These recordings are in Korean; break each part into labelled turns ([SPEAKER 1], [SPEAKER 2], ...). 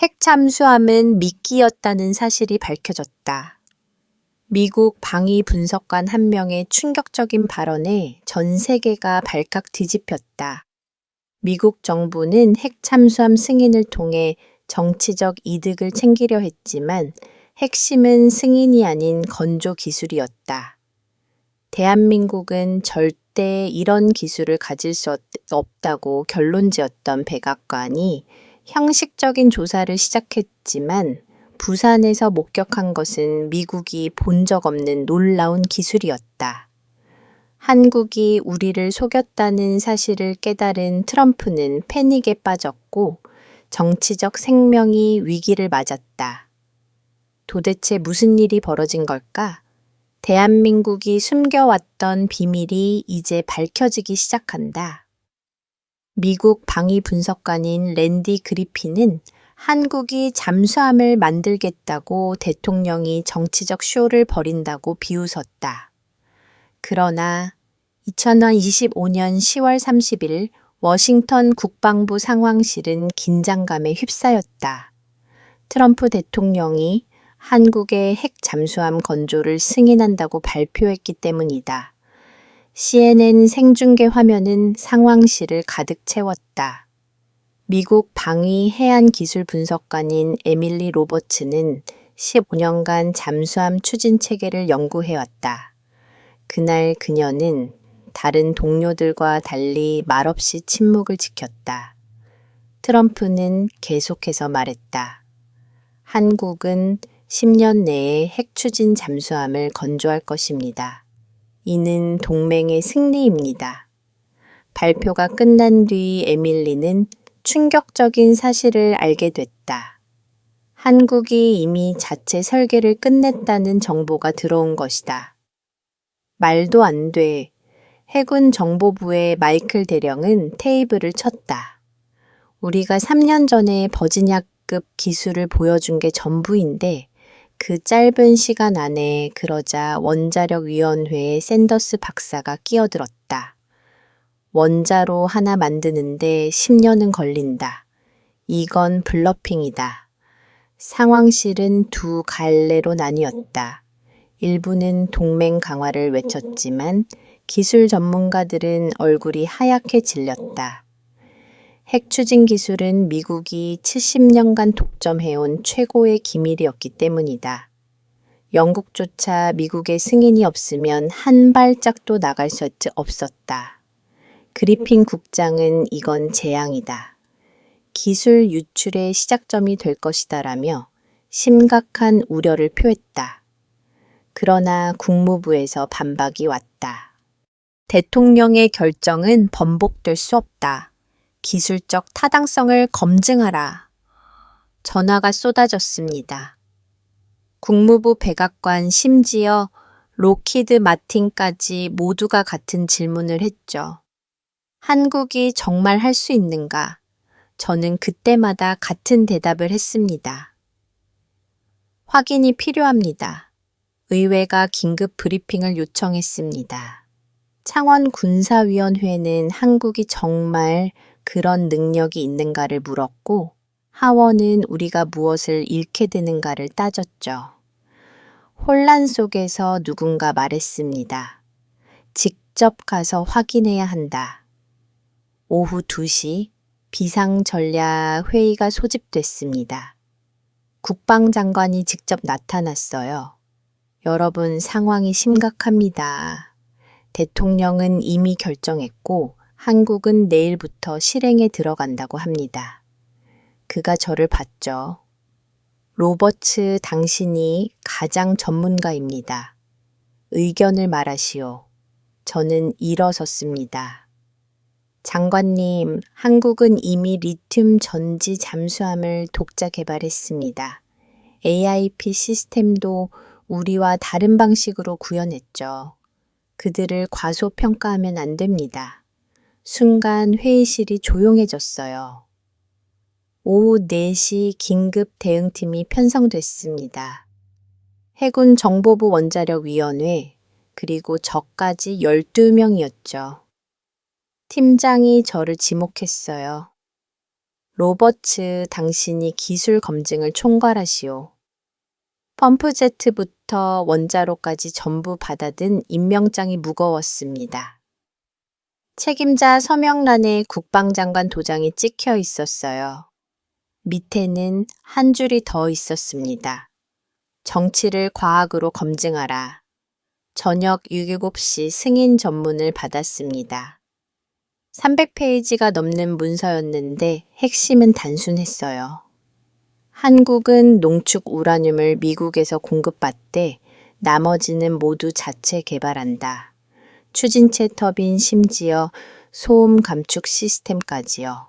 [SPEAKER 1] 핵 잠수함은 미끼였다는 사실이 밝혀졌다. 미국 방위 분석관 한 명의 충격적인 발언에 전 세계가 발칵 뒤집혔다. 미국 정부는 핵 잠수함 승인을 통해 정치적 이득을 챙기려 했지만 핵심은 승인이 아닌 건조 기술이었다. 대한민국은 절대 이런 기술을 가질 수 없다고 결론지었던 백악관이 형식적인 조사를 시작했지만 부산에서 목격한 것은 미국이 본 적 없는 놀라운 기술이었다. 한국이 우리를 속였다는 사실을 깨달은 트럼프는 패닉에 빠졌고 정치적 생명이 위기를 맞았다. 도대체 무슨 일이 벌어진 걸까? 대한민국이 숨겨왔던 비밀이 이제 밝혀지기 시작한다. 미국 방위 분석관인 랜디 그리핀은 한국이 잠수함을 만들겠다고 대통령이 정치적 쇼를 벌인다고 비웃었다. 그러나 2025년 10월 30일 워싱턴 국방부 상황실은 긴장감에 휩싸였다. 트럼프 대통령이 한국의 핵 잠수함 건조를 승인한다고 발표했기 때문이다. CNN 생중계 화면은 상황실을 가득 채웠다. 미국 방위 해안 기술 분석관인 에밀리 로버츠는 15년간 잠수함 추진 체계를 연구해왔다. 그날 그녀는 다른 동료들과 달리 말없이 침묵을 지켰다. 트럼프는 계속해서 말했다. 한국은 10년 내에 핵 추진 잠수함을 건조할 것입니다. 이는 동맹의 승리입니다. 발표가 끝난 뒤 에밀리는 충격적인 사실을 알게 됐다. 한국이 이미 자체 설계를 끝냈다는 정보가 들어온 것이다. 말도 안 돼. 해군 정보부의 마이클 대령은 테이블을 쳤다. 우리가 3년 전에 버지니아급 기술을 보여준 게 전부인데 그 짧은 시간 안에 그러자 원자력위원회의 샌더스 박사가 끼어들었다. 원자로 하나 만드는데 10년은 걸린다. 이건 블러핑이다. 상황실은 두 갈래로 나뉘었다. 일부는 동맹 강화를 외쳤지만 기술 전문가들은 얼굴이 하얗게 질렸다. 핵 추진 기술은 미국이 70년간 독점해온 최고의 기밀이었기 때문이다. 영국조차 미국의 승인이 없으면 한 발짝도 나갈 수 없었다. 그리핀 국장은 이건 재앙이다. 기술 유출의 시작점이 될 것이다라며 심각한 우려를 표했다. 그러나 국무부에서 반박이 왔다. 대통령의 결정은 번복될 수 없다. 기술적 타당성을 검증하라. 전화가 쏟아졌습니다. 국무부 백악관 심지어 로키드 마틴까지 모두가 같은 질문을 했죠. 한국이 정말 할 수 있는가? 저는 그때마다 같은 대답을 했습니다. 확인이 필요합니다. 의회가 긴급 브리핑을 요청했습니다. 창원 군사위원회는 한국이 정말 그런 능력이 있는가를 물었고 하원은 우리가 무엇을 잃게 되는가를 따졌죠. 혼란 속에서 누군가 말했습니다. 직접 가서 확인해야 한다. 오후 2시 비상전략회의가 소집됐습니다. 국방장관이 직접 나타났어요. 여러분, 상황이 심각합니다. 대통령은 이미 결정했고 한국은 내일부터 실행에 들어간다고 합니다. 그가 저를 봤죠. 로버츠, 당신이 가장 전문가입니다. 의견을 말하시오. 저는 일어섰습니다. 장관님, 한국은 이미 리튬 전지 잠수함을 독자 개발했습니다. AIP 시스템도 우리와 다른 방식으로 구현했죠. 그들을 과소평가하면 안 됩니다. 순간 회의실이 조용해졌어요. 오후 4시 긴급 대응팀이 편성됐습니다. 해군 정보부 원자력위원회, 그리고 저까지 12명이었죠. 팀장이 저를 지목했어요. 로버츠, 당신이 기술 검증을 총괄하시오. 펌프제트부터 원자로까지 전부 받아든 임명장이 무거웠습니다. 책임자 서명란에 국방장관 도장이 찍혀 있었어요. 밑에는 한 줄이 더 있었습니다. 정치를 과학으로 검증하라. 저녁 7시 승인 전문을 받았습니다. 300페이지가 넘는 문서였는데 핵심은 단순했어요. 한국은 농축 우라늄을 미국에서 공급받되 나머지는 모두 자체 개발한다. 추진체 터빈 심지어 소음 감축 시스템까지요.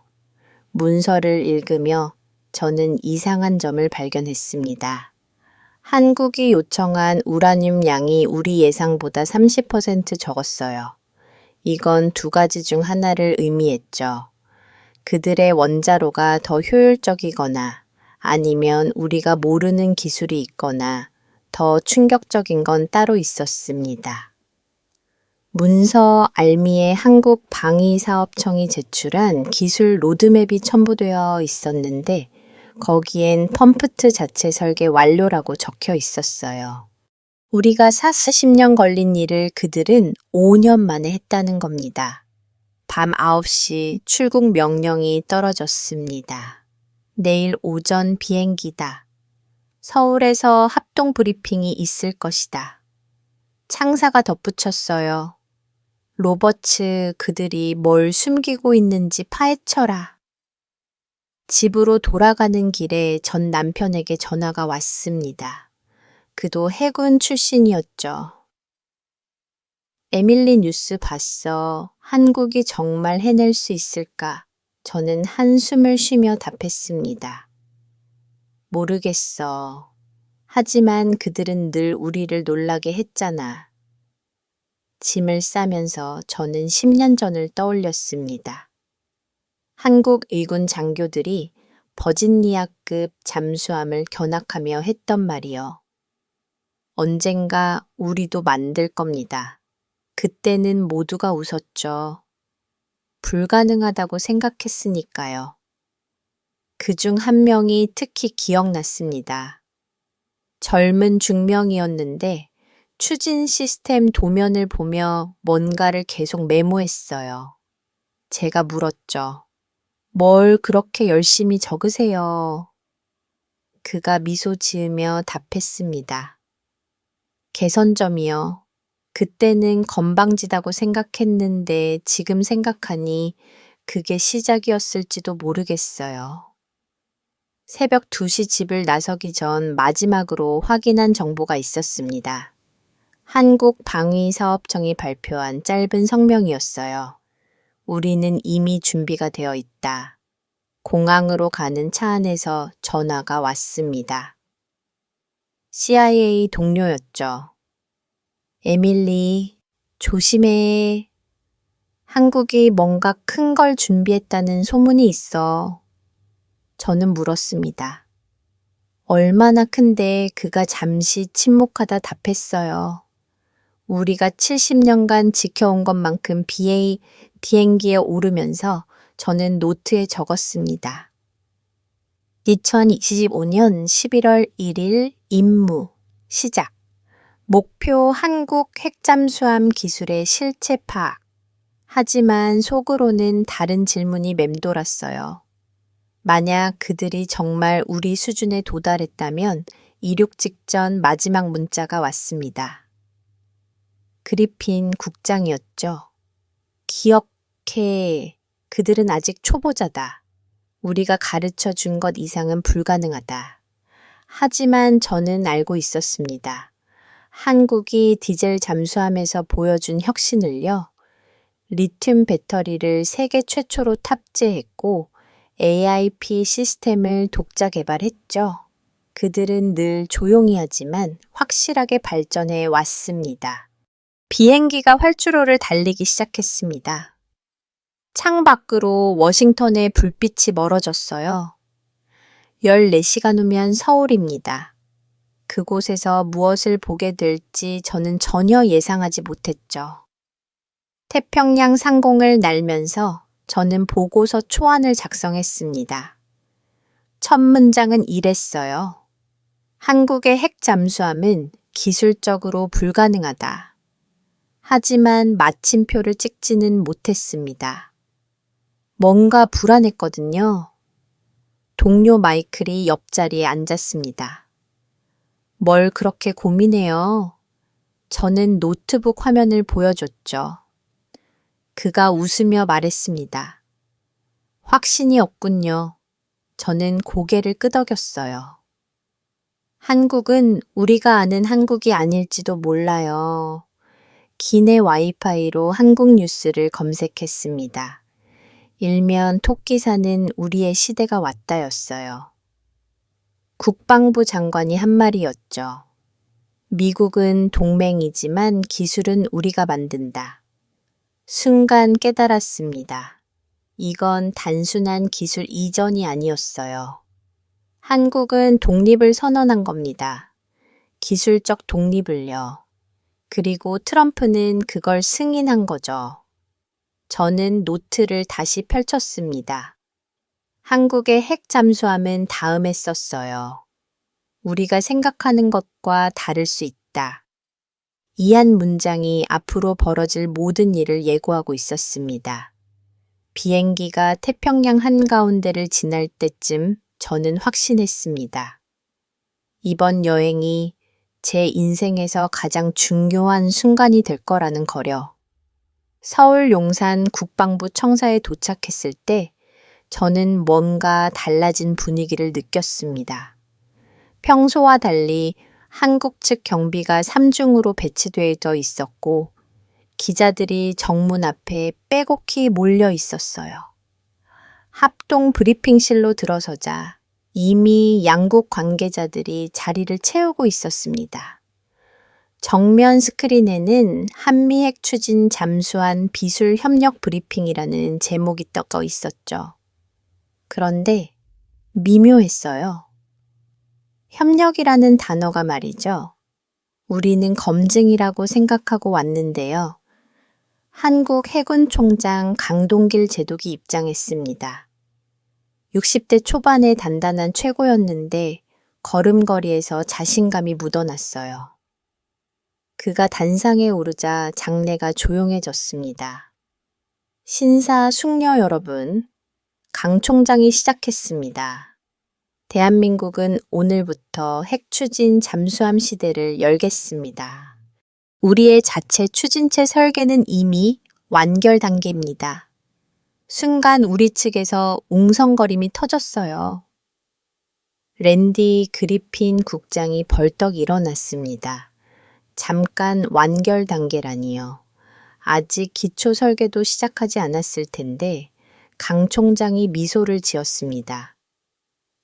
[SPEAKER 1] 문서를 읽으며 저는 이상한 점을 발견했습니다. 한국이 요청한 우라늄 양이 우리 예상보다 30% 적었어요. 이건 두 가지 중 하나를 의미했죠. 그들의 원자로가 더 효율적이거나 아니면 우리가 모르는 기술이 있거나 더 충격적인 건 따로 있었습니다. 문서 알미에 한국방위사업청이 제출한 기술 로드맵이 첨부되어 있었는데 거기엔 펌프트 자체 설계 완료라고 적혀 있었어요. 우리가 40년 걸린 일을 그들은 5년 만에 했다는 겁니다. 밤 9시 출국 명령이 떨어졌습니다. 내일 오전 비행기다. 서울에서 합동 브리핑이 있을 것이다. 창사가 덧붙였어요. 로버츠, 그들이 뭘 숨기고 있는지 파헤쳐라. 집으로 돌아가는 길에 전 남편에게 전화가 왔습니다. 그도 해군 출신이었죠. 에밀리 뉴스 봤어. 한국이 정말 해낼 수 있을까? 저는 한숨을 쉬며 답했습니다. 모르겠어. 하지만 그들은 늘 우리를 놀라게 했잖아. 짐을 싸면서 저는 10년 전을 떠올렸습니다. 한국 의군 장교들이 버지니아급 잠수함을 견학하며 했던 말이요. 언젠가 우리도 만들 겁니다. 그때는 모두가 웃었죠. 불가능하다고 생각했으니까요. 그중 한 명이 특히 기억났습니다. 젊은 중명이었는데 추진 시스템 도면을 보며 뭔가를 계속 메모했어요. 제가 물었죠. 뭘 그렇게 열심히 적으세요? 그가 미소 지으며 답했습니다. 개선점이요. 그때는 건방지다고 생각했는데 지금 생각하니 그게 시작이었을지도 모르겠어요. 새벽 2시 집을 나서기 전 마지막으로 확인한 정보가 있었습니다. 한국방위사업청이 발표한 짧은 성명이었어요. 우리는 이미 준비가 되어 있다. 공항으로 가는 차 안에서 전화가 왔습니다. CIA 동료였죠. 에밀리, 조심해. 한국이 뭔가 큰 걸 준비했다는 소문이 있어. 저는 물었습니다. 얼마나 큰데 그가 잠시 침묵하다 답했어요. 우리가 70년간 지켜온 것만큼 비행기에 오르면서 저는 노트에 적었습니다. 2025년 11월 1일 임무 시작. 목표 한국 핵잠수함 기술의 실체 파악. 하지만 속으로는 다른 질문이 맴돌았어요. 만약 그들이 정말 우리 수준에 도달했다면 이륙 직전 마지막 문자가 왔습니다. 그리핀 국장이었죠. 기억해. 그들은 아직 초보자다. 우리가 가르쳐 준 것 이상은 불가능하다. 하지만 저는 알고 있었습니다. 한국이 디젤 잠수함에서 보여준 혁신을요. 리튬 배터리를 세계 최초로 탑재했고 AIP 시스템을 독자 개발했죠. 그들은 늘 조용히 하지만 확실하게 발전해 왔습니다. 비행기가 활주로를 달리기 시작했습니다. 창밖으로 워싱턴의 불빛이 멀어졌어요. 14시간 후면 서울입니다. 그곳에서 무엇을 보게 될지 저는 전혀 예상하지 못했죠. 태평양 상공을 날면서 저는 보고서 초안을 작성했습니다. 첫 문장은 이랬어요. 한국의 핵 잠수함은 기술적으로 불가능하다. 하지만 마침표를 찍지는 못했습니다. 뭔가 불안했거든요. 동료 마이클이 옆자리에 앉았습니다. 뭘 그렇게 고민해요? 저는 노트북 화면을 보여줬죠. 그가 웃으며 말했습니다. 확신이 없군요. 저는 고개를 끄덕였어요. 한국은 우리가 아는 한국이 아닐지도 몰라요. 기내 와이파이로 한국 뉴스를 검색했습니다. 일면 토끼사는 우리의 시대가 왔다였어요. 국방부 장관이 한 말이었죠. 미국은 동맹이지만 기술은 우리가 만든다. 순간 깨달았습니다. 이건 단순한 기술 이전이 아니었어요. 한국은 독립을 선언한 겁니다. 기술적 독립을요. 그리고 트럼프는 그걸 승인한 거죠. 저는 노트를 다시 펼쳤습니다. 한국의 핵 잠수함은 다음에 썼어요. 우리가 생각하는 것과 다를 수 있다. 이 한 문장이 앞으로 벌어질 모든 일을 예고하고 있었습니다. 비행기가 태평양 한가운데를 지날 때쯤 저는 확신했습니다. 이번 여행이 제 인생에서 가장 중요한 순간이 될 거라는 거려. 서울 용산 국방부 청사에 도착했을 때 저는 뭔가 달라진 분위기를 느꼈습니다. 평소와 달리 한국 측 경비가 3중으로 배치되어 있었고 기자들이 정문 앞에 빼곡히 몰려 있었어요. 합동 브리핑실로 들어서자 이미 양국 관계자들이 자리를 채우고 있었습니다. 정면 스크린에는 한미핵 추진 잠수함 비술 협력 브리핑이라는 제목이 떠 있었죠. 그런데 미묘했어요. 협력이라는 단어가 말이죠. 우리는 검증이라고 생각하고 왔는데요. 한국 해군 총장 강동길 제독이 입장했습니다. 60대 초반의 단단한 최고였는데 걸음걸이에서 자신감이 묻어났어요. 그가 단상에 오르자 장내가 조용해졌습니다. 신사 숙녀 여러분, 강 총장이 시작했습니다. 대한민국은 오늘부터 핵 추진 잠수함 시대를 열겠습니다. 우리의 자체 추진체 설계는 이미 완결 단계입니다. 순간 우리 측에서 웅성거림이 터졌어요. 랜디 그리핀 국장이 벌떡 일어났습니다. 잠깐 완결 단계라니요. 아직 기초 설계도 시작하지 않았을 텐데 강 총장이 미소를 지었습니다.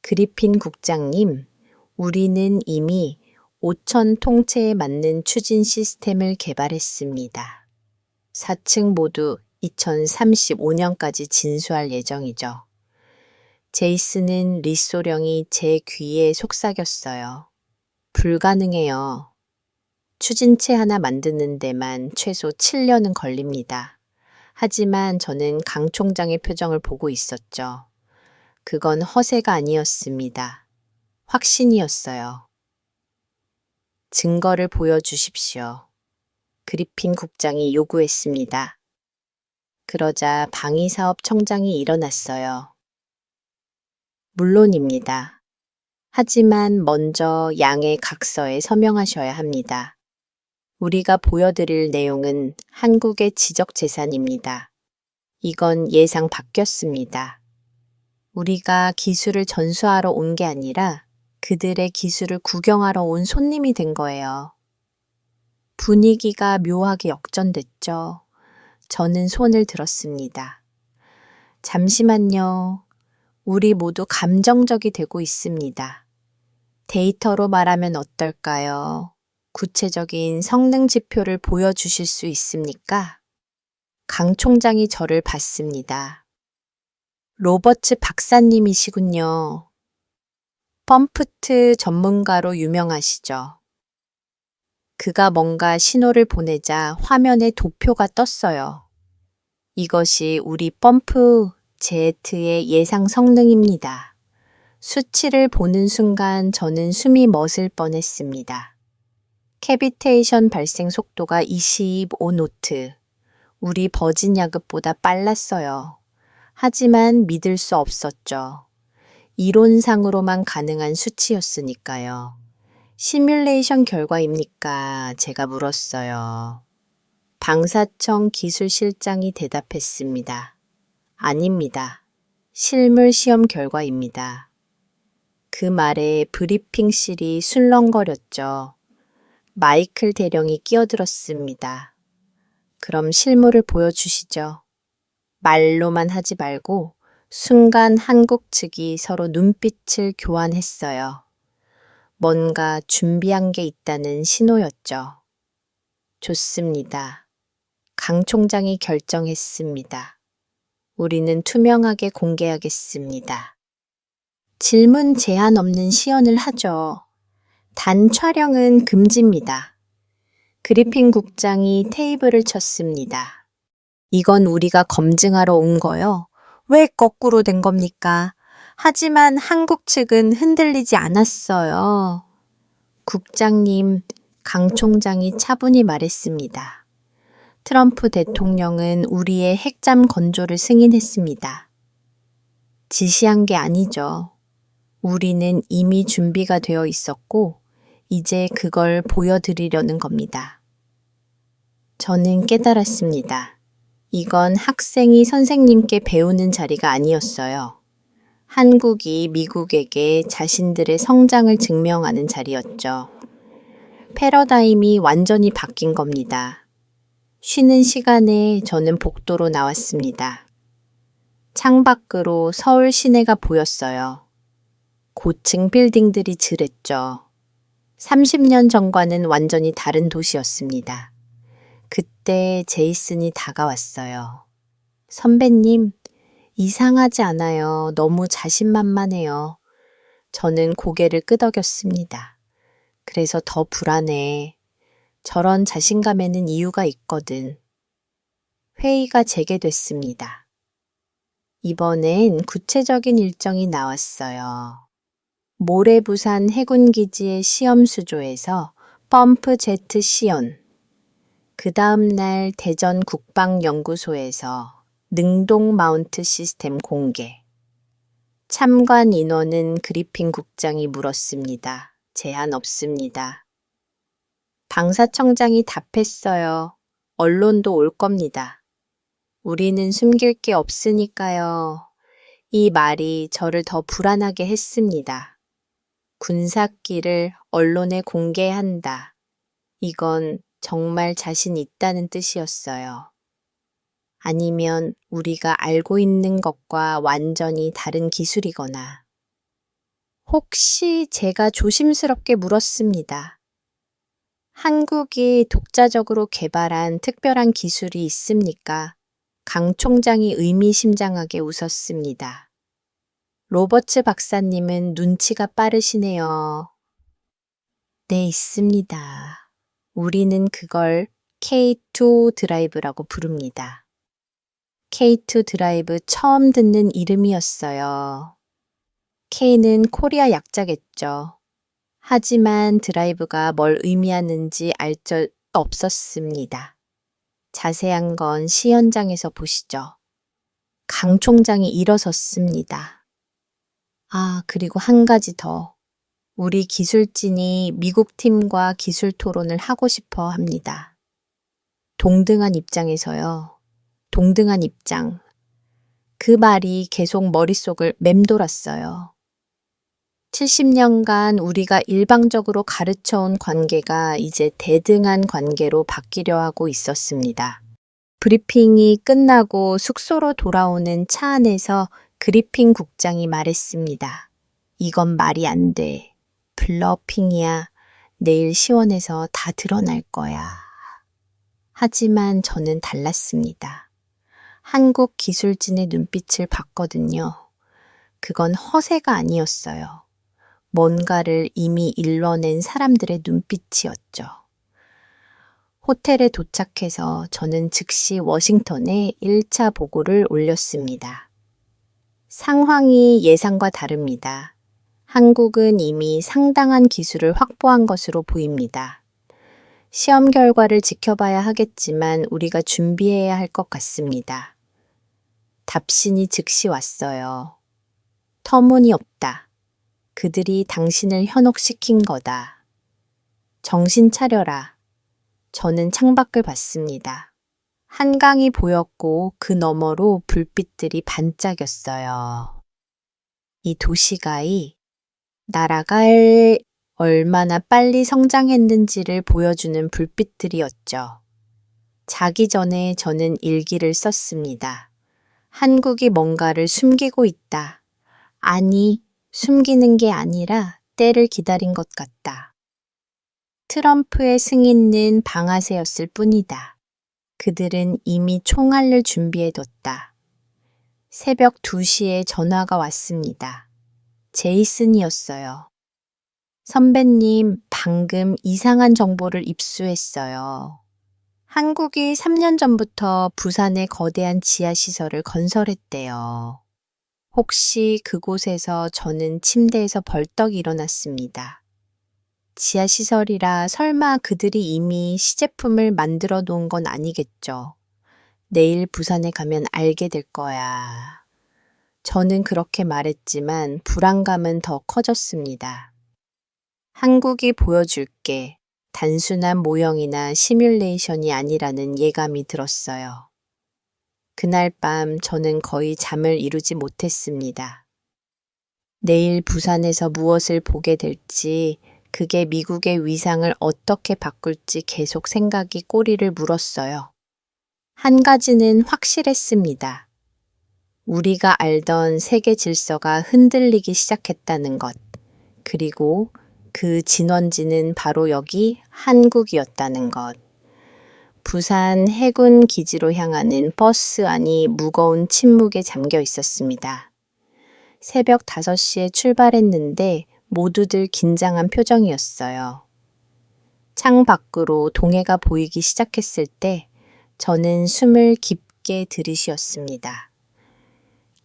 [SPEAKER 1] 그리핀 국장님, 우리는 이미 5천 통체에 맞는 추진 시스템을 개발했습니다. 4층 모두 2035년까지 진수할 예정이죠. 제이슨은 리소령이 제 귀에 속삭였어요. 불가능해요. 추진체 하나 만드는 데만 최소 7년은 걸립니다. 하지만 저는 강 총장의 표정을 보고 있었죠. 그건 허세가 아니었습니다. 확신이었어요. 증거를 보여주십시오. 그리핀 국장이 요구했습니다. 그러자 방위사업청장이 일어났어요. 물론입니다. 하지만 먼저 양의 각서에 서명하셔야 합니다. 우리가 보여드릴 내용은 한국의 지적재산입니다. 이건 예상 바뀌었습니다. 우리가 기술을 전수하러 온 게 아니라 그들의 기술을 구경하러 온 손님이 된 거예요. 분위기가 묘하게 역전됐죠. 저는 손을 들었습니다. 잠시만요. 우리 모두 감정적이 되고 있습니다. 데이터로 말하면 어떨까요? 구체적인 성능 지표를 보여주실 수 있습니까? 강 총장이 저를 봤습니다. 로버츠 박사님이시군요. 펌프트 전문가로 유명하시죠. 그가 뭔가 신호를 보내자 화면에 도표가 떴어요. 이것이 우리 펌프 제트의 예상 성능입니다. 수치를 보는 순간 저는 숨이 멎을 뻔했습니다. 캐비테이션 발생 속도가 25노트. 우리 버진 야급보다 빨랐어요. 하지만 믿을 수 없었죠. 이론상으로만 가능한 수치였으니까요. 시뮬레이션 결과입니까? 제가 물었어요. 방사청 기술실장이 대답했습니다. 아닙니다. 실물 시험 결과입니다. 그 말에 브리핑실이 술렁거렸죠. 마이클 대령이 끼어들었습니다. 그럼 실물을 보여주시죠. 말로만 하지 말고 순간 한국 측이 서로 눈빛을 교환했어요. 뭔가 준비한 게 있다는 신호였죠. 좋습니다. 강 총장이 결정했습니다. 우리는 투명하게 공개하겠습니다. 질문 제한 없는 시연을 하죠. 단 촬영은 금지입니다. 그리핀 국장이 테이블을 쳤습니다. 이건 우리가 검증하러 온 거요. 왜 거꾸로 된 겁니까? 하지만 한국 측은 흔들리지 않았어요. 국장님, 강 총장이 차분히 말했습니다. 트럼프 대통령은 우리의 핵잠 건조를 승인했습니다. 지시한 게 아니죠. 우리는 이미 준비가 되어 있었고 이제 그걸 보여드리려는 겁니다. 저는 깨달았습니다. 이건 학생이 선생님께 배우는 자리가 아니었어요. 한국이 미국에게 자신들의 성장을 증명하는 자리였죠. 패러다임이 완전히 바뀐 겁니다. 쉬는 시간에 저는 복도로 나왔습니다. 창밖으로 서울 시내가 보였어요. 고층 빌딩들이 질했죠. 30년 전과는 완전히 다른 도시였습니다. 그때 제이슨이 다가왔어요. 선배님, 이상하지 않아요. 너무 자신만만해요. 저는 고개를 끄덕였습니다. 그래서 더 불안해. 저런 자신감에는 이유가 있거든. 회의가 재개됐습니다. 이번엔 구체적인 일정이 나왔어요. 모래부산 해군기지의 시험수조에서 펌프 제트 시연. 그 다음 날 대전 국방연구소에서 능동 마운트 시스템 공개. 참관 인원은 그리핀 국장이 물었습니다. 제한 없습니다. 방사청장이 답했어요. 언론도 올 겁니다. 우리는 숨길 게 없으니까요. 이 말이 저를 더 불안하게 했습니다. 군사기를 언론에 공개한다. 이건 정말 자신 있다는 뜻이었어요. 아니면 우리가 알고 있는 것과 완전히 다른 기술이거나. 혹시 제가 조심스럽게 물었습니다. 한국이 독자적으로 개발한 특별한 기술이 있습니까? 강 총장이 의미심장하게 웃었습니다. 로버츠 박사님은 눈치가 빠르시네요. 네, 있습니다. 우리는 그걸 K2 드라이브라고 부릅니다. K2 드라이브 처음 듣는 이름이었어요. K는 코리아 약자겠죠. 하지만 드라이브가 뭘 의미하는지 알 적 없었습니다. 자세한 건 시연장에서 보시죠. 강 총장이 일어섰습니다. 그리고 한 가지 더. 우리 기술진이 미국 팀과 기술 토론을 하고 싶어 합니다. 동등한 입장에서요. 동등한 입장. 그 말이 계속 머릿속을 맴돌았어요. 70년간 우리가 일방적으로 가르쳐온 관계가 이제 대등한 관계로 바뀌려 하고 있었습니다. 브리핑이 끝나고 숙소로 돌아오는 차 안에서 그리핀 국장이 말했습니다. 이건 말이 안 돼. 블러핑이야. 내일 시원해서 다 드러날 거야. 하지만 저는 달랐습니다. 한국 기술진의 눈빛을 봤거든요. 그건 허세가 아니었어요. 뭔가를 이미 일러낸 사람들의 눈빛이었죠. 호텔에 도착해서 저는 즉시 워싱턴에 1차 보고를 올렸습니다. 상황이 예상과 다릅니다. 한국은 이미 상당한 기술을 확보한 것으로 보입니다. 시험 결과를 지켜봐야 하겠지만 우리가 준비해야 할 것 같습니다. 답신이 즉시 왔어요. 터무니없다. 그들이 당신을 현혹시킨 거다. 정신 차려라. 저는 창밖을 봤습니다. 한강이 보였고 그 너머로 불빛들이 반짝였어요. 이 도시가이 나라가 얼마나 빨리 성장했는지를 보여주는 불빛들이었죠. 자기 전에 저는 일기를 썼습니다. 한국이 뭔가를 숨기고 있다. 아니, 숨기는 게 아니라 때를 기다린 것 같다. 트럼프의 승인은 방아쇠였을 뿐이다. 그들은 이미 총알을 준비해뒀다. 새벽 2시에 전화가 왔습니다. 제이슨이었어요. 선배님, 방금 이상한 정보를 입수했어요. 한국이 3년 전부터 부산에 거대한 지하시설을 건설했대요. 혹시 그곳에서 저는 침대에서 벌떡 일어났습니다. 지하시설이라 설마 그들이 이미 시제품을 만들어 놓은 건 아니겠죠. 내일 부산에 가면 알게 될 거야. 저는 그렇게 말했지만 불안감은 더 커졌습니다. 한국이 보여줄게 단순한 모형이나 시뮬레이션이 아니라는 예감이 들었어요. 그날 밤 저는 거의 잠을 이루지 못했습니다. 내일 부산에서 무엇을 보게 될지, 그게 미국의 위상을 어떻게 바꿀지 계속 생각이 꼬리를 물었어요. 한 가지는 확실했습니다. 우리가 알던 세계 질서가 흔들리기 시작했다는 것, 그리고 그 진원지는 바로 여기 한국이었다는 것. 부산 해군 기지로 향하는 버스 안이 무거운 침묵에 잠겨 있었습니다. 새벽 5시에 출발했는데 모두들 긴장한 표정이었어요. 창 밖으로 동해가 보이기 시작했을 때 저는 숨을 깊게 들이쉬었습니다.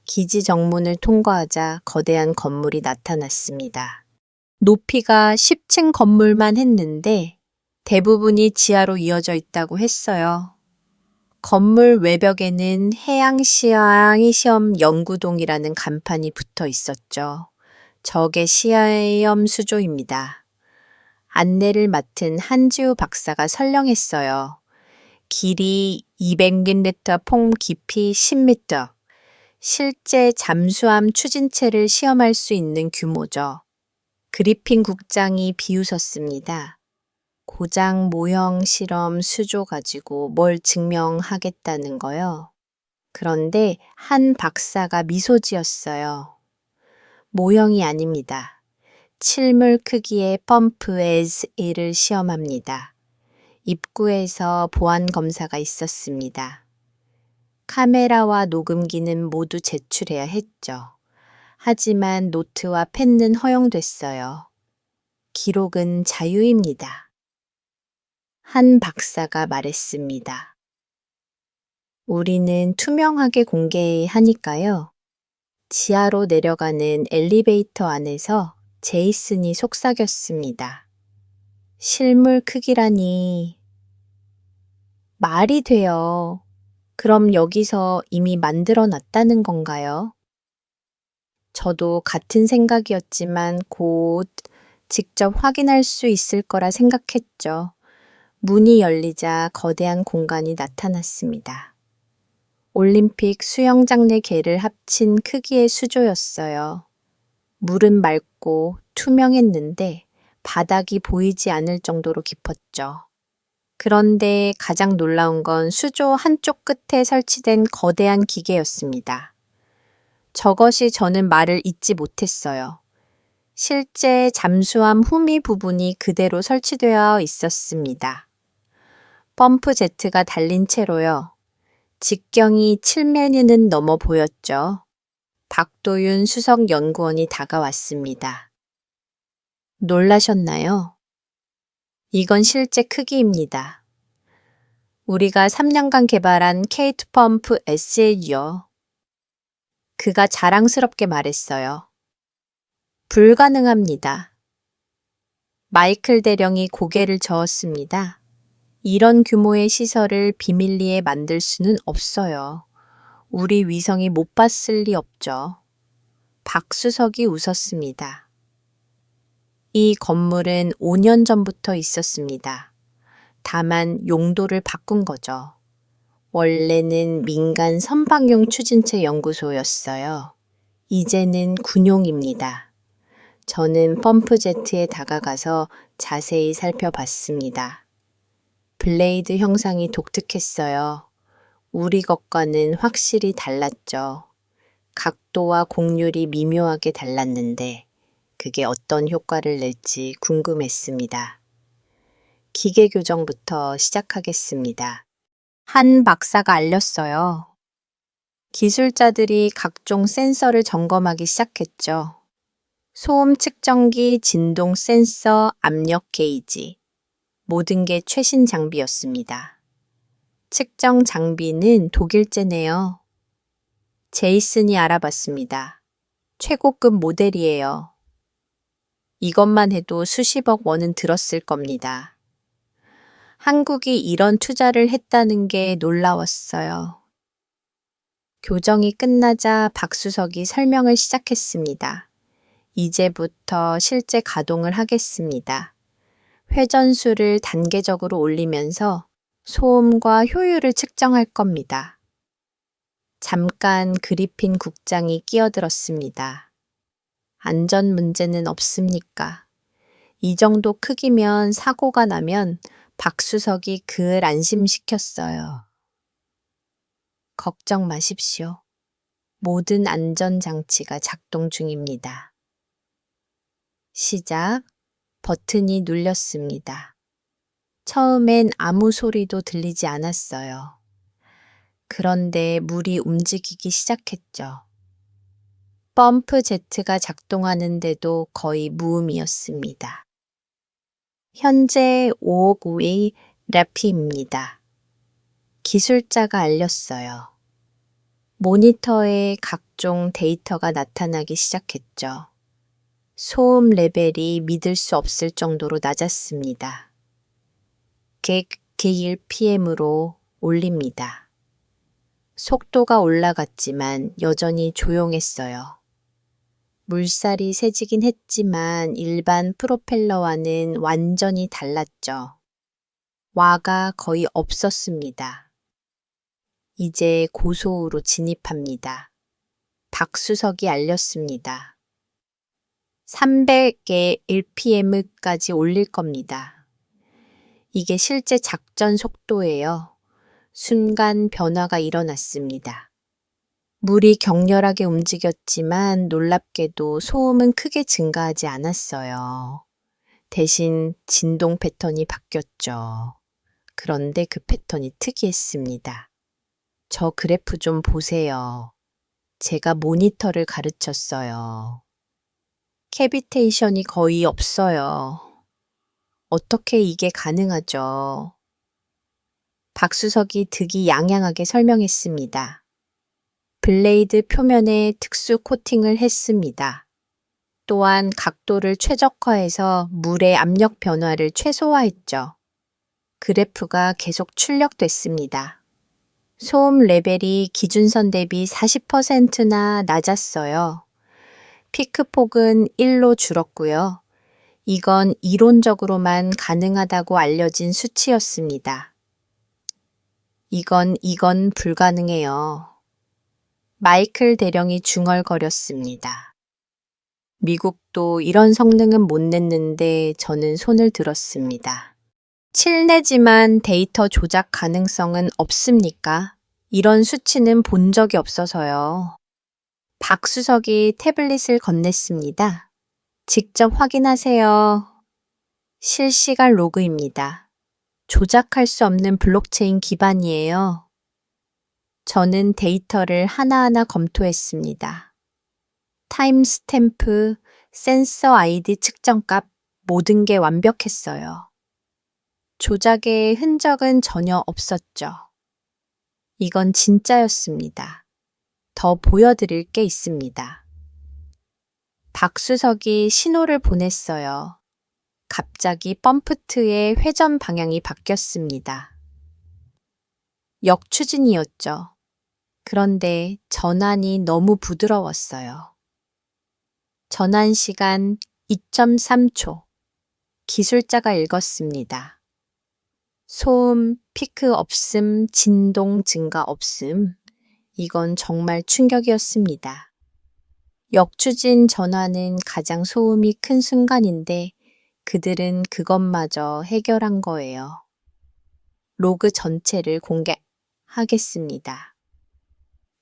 [SPEAKER 1] 기지 정문을 통과하자 거대한 건물이 나타났습니다. 높이가 10층 건물만 했는데 대부분이 지하로 이어져 있다고 했어요. 건물 외벽에는 해양시험 연구동이라는 간판이 붙어 있었죠. 저게 시험 수조입니다. 안내를 맡은 한지우 박사가 설명했어요. 길이 200m, 폭 깊이 10m. 실제 잠수함 추진체를 시험할 수 있는 규모죠. 그리핀 국장이 비웃었습니다. 고장 모형 실험 수조 가지고 뭘 증명하겠다는 거요. 그런데 한 박사가 미소 지었어요. 모형이 아닙니다. 실물 크기의 펌프 as 이를 시험합니다. 입구에서 보안 검사가 있었습니다. 카메라와 녹음기는 모두 제출해야 했죠. 하지만 노트와 펜은 허용됐어요. 기록은 자유입니다. 한 박사가 말했습니다. 우리는 투명하게 공개하니까요. 지하로 내려가는 엘리베이터 안에서 제이슨이 속삭였습니다. 실물 크기라니. 말이 돼요. 그럼 여기서 이미 만들어 놨다는 건가요? 저도 같은 생각이었지만 곧 직접 확인할 수 있을 거라 생각했죠. 문이 열리자 거대한 공간이 나타났습니다. 올림픽 수영장 내 개를 합친 크기의 수조였어요. 물은 맑고 투명했는데 바닥이 보이지 않을 정도로 깊었죠. 그런데 가장 놀라운 건 수조 한쪽 끝에 설치된 거대한 기계였습니다. 저것이 저는 말을 잇지 못했어요. 실제 잠수함 후미 부분이 그대로 설치되어 있었습니다. 펌프 제트가 달린 채로요. 직경이 7m는 넘어 보였죠. 박도윤 수석 연구원이 다가왔습니다. 놀라셨나요? 이건 실제 크기입니다. 우리가 3년간 개발한 케이트 펌프 SL이요. 그가 자랑스럽게 말했어요. 불가능합니다. 마이클 대령이 고개를 저었습니다. 이런 규모의 시설을 비밀리에 만들 수는 없어요. 우리 위성이 못 봤을 리 없죠. 박수석이 웃었습니다. 이 건물은 5년 전부터 있었습니다. 다만 용도를 바꾼 거죠. 원래는 민간 선박용 추진체 연구소였어요. 이제는 군용입니다. 저는 펌프제트에 다가가서 자세히 살펴봤습니다. 블레이드 형상이 독특했어요. 우리 것과는 확실히 달랐죠. 각도와 곡률이 미묘하게 달랐는데 그게 어떤 효과를 낼지 궁금했습니다. 기계 교정부터 시작하겠습니다. 한 박사가 알렸어요. 기술자들이 각종 센서를 점검하기 시작했죠. 소음 측정기, 진동 센서, 압력 게이지. 모든 게 최신 장비였습니다. 측정 장비는 독일제네요. 제이슨이 알아봤습니다. 최고급 모델이에요. 이것만 해도 수십억 원은 들었을 겁니다. 한국이 이런 투자를 했다는 게 놀라웠어요. 교정이 끝나자 박수석이 설명을 시작했습니다. 이제부터 실제 가동을 하겠습니다. 회전수를 단계적으로 올리면서 소음과 효율을 측정할 겁니다. 잠깐 그리핀 국장이 끼어들었습니다. 안전 문제는 없습니까? 이 정도 크기면 사고가 나면 박수석이 그을 안심시켰어요. 걱정 마십시오. 모든 안전장치가 작동 중입니다. 시작. 버튼이 눌렸습니다. 처음엔 아무 소리도 들리지 않았어요. 그런데 물이 움직이기 시작했죠. 펌프 제트가 작동하는데도 거의 무음이었습니다. 현재 5억 의 래피입니다. 기술자가 알렸어요. 모니터에 각종 데이터가 나타나기 시작했죠. 소음 레벨이 믿을 수 없을 정도로 낮았습니다. 객1 PM으로 올립니다. 속도가 올라갔지만 여전히 조용했어요. 물살이 세지긴 했지만 일반 프로펠러와는 완전히 달랐죠. 와가 거의 없었습니다. 이제 고소우로 진입합니다. 박수석이 알렸습니다. 300의 1pm까지 올릴 겁니다. 이게 실제 작전 속도예요. 순간 변화가 일어났습니다. 물이 격렬하게 움직였지만 놀랍게도 소음은 크게 증가하지 않았어요. 대신 진동 패턴이 바뀌었죠. 그런데 그 패턴이 특이했습니다. 저 그래프 좀 보세요. 제가 모니터를 가르쳤어요. 캐비테이션이 거의 없어요. 어떻게 이게 가능하죠? 박수석이 득이 양양하게 설명했습니다. 블레이드 표면에 특수 코팅을 했습니다. 또한 각도를 최적화해서 물의 압력 변화를 최소화했죠. 그래프가 계속 출력됐습니다. 소음 레벨이 기준선 대비 40%나 낮았어요. 피크폭은 1로 줄었고요. 이건 이론적으로만 가능하다고 알려진 수치였습니다. 이건 불가능해요. 마이클 대령이 중얼거렸습니다. 미국도 이런 성능은 못 냈는데 저는 손을 들었습니다. 칠내지만 데이터 조작 가능성은 없습니까? 이런 수치는 본 적이 없어서요. 박수석이 태블릿을 건넸습니다. 직접 확인하세요. 실시간 로그입니다. 조작할 수 없는 블록체인 기반이에요. 저는 데이터를 하나하나 검토했습니다. 타임스탬프, 센서 아이디 측정값 모든 게 완벽했어요. 조작의 흔적은 전혀 없었죠. 이건 진짜였습니다. 더 보여드릴 게 있습니다. 박수석이 신호를 보냈어요. 갑자기 펌프트의 회전 방향이 바뀌었습니다. 역추진이었죠. 그런데 전환이 너무 부드러웠어요. 전환 시간 2.3초. 기술자가 읽었습니다. 소음, 피크 없음, 진동 증가 없음. 이건 정말 충격이었습니다. 역추진 전환은 가장 소음이 큰 순간인데 그들은 그것마저 해결한 거예요. 로그 전체를 공개하겠습니다.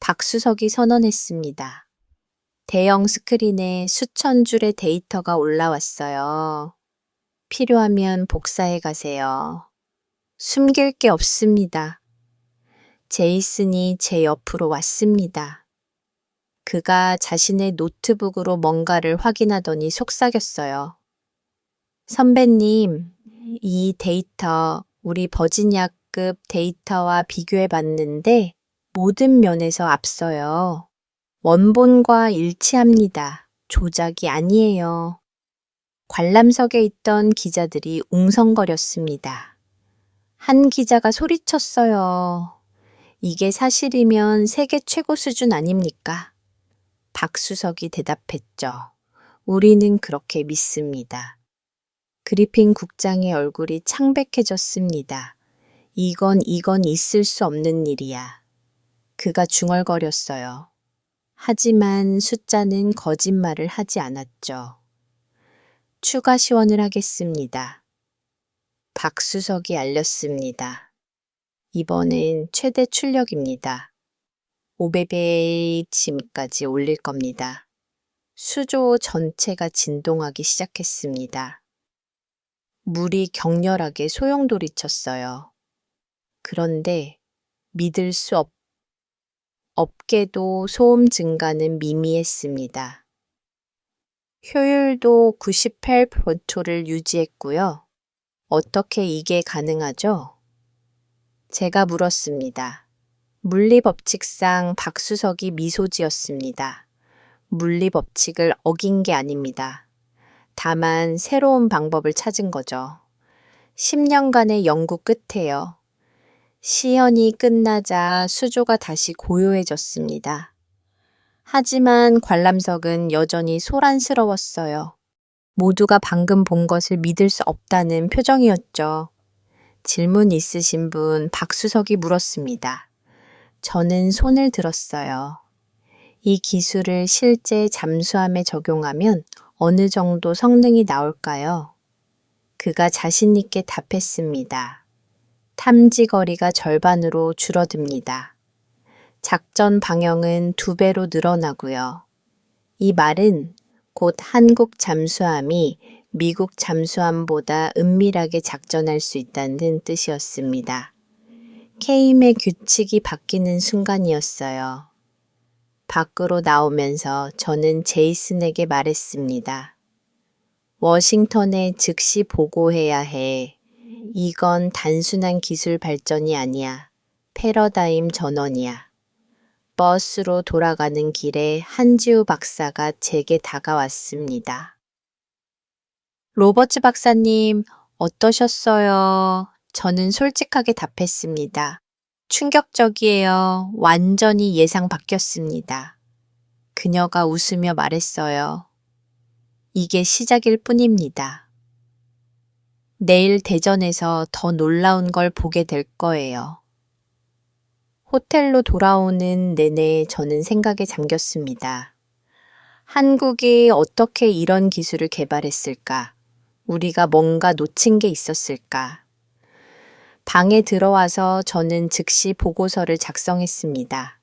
[SPEAKER 1] 박수석이 선언했습니다. 대형 스크린에 수천 줄의 데이터가 올라왔어요. 필요하면 복사해 가세요. 숨길 게 없습니다. 제이슨이 제 옆으로 왔습니다. 그가 자신의 노트북으로 뭔가를 확인하더니 속삭였어요. 선배님, 이 데이터 우리 버지니아급 데이터와 비교해 봤는데 모든 면에서 앞서요. 원본과 일치합니다. 조작이 아니에요. 관람석에 있던 기자들이 웅성거렸습니다. 한 기자가 소리쳤어요. 이게 사실이면 세계 최고 수준 아닙니까? 박수석이 대답했죠. 우리는 그렇게 믿습니다. 그리핀 국장의 얼굴이 창백해졌습니다. 이건 있을 수 없는 일이야. 그가 중얼거렸어요. 하지만 숫자는 거짓말을 하지 않았죠. 추가 시원을 하겠습니다. 박수석이 알렸습니다. 이번엔 최대 출력입니다. 500배쯤까지 올릴 겁니다. 수조 전체가 진동하기 시작했습니다. 물이 격렬하게 소용돌이쳤어요. 그런데 믿을 수 없게도 소음 증가는 미미했습니다. 효율도 98%를 유지했고요. 어떻게 이게 가능하죠? 제가 물었습니다. 물리법칙상 박수석이 미소 지었습니다. 물리법칙을 어긴 게 아닙니다. 다만 새로운 방법을 찾은 거죠. 10년간의 연구 끝에요. 시연이 끝나자 수조가 다시 고요해졌습니다. 하지만 관람석은 여전히 소란스러웠어요. 모두가 방금 본 것을 믿을 수 없다는 표정이었죠. 질문 있으신 분 박수석이 물었습니다. 저는 손을 들었어요. 이 기술을 실제 잠수함에 적용하면 어느 정도 성능이 나올까요? 그가 자신 있게 답했습니다. 탐지 거리가 절반으로 줄어듭니다. 작전 방향은 2배로 늘어나고요. 이 말은 곧 한국 잠수함이 미국 잠수함보다 은밀하게 작전할 수 있다는 뜻이었습니다. 케임의 규칙이 바뀌는 순간이었어요. 밖으로 나오면서 저는 제이슨에게 말했습니다. 워싱턴에 즉시 보고해야 해. 이건 단순한 기술 발전이 아니야. 패러다임 전환이야. 버스로 돌아가는 길에 한지우 박사가 제게 다가왔습니다. 로버츠 박사님, 어떠셨어요? 저는 솔직하게 답했습니다. 충격적이에요. 완전히 예상 바뀌었습니다. 그녀가 웃으며 말했어요. 이게 시작일 뿐입니다. 내일 대전에서 더 놀라운 걸 보게 될 거예요. 호텔로 돌아오는 내내 저는 생각에 잠겼습니다. 한국이 어떻게 이런 기술을 개발했을까? 우리가 뭔가 놓친 게 있었을까? 방에 들어와서 저는 즉시 보고서를 작성했습니다.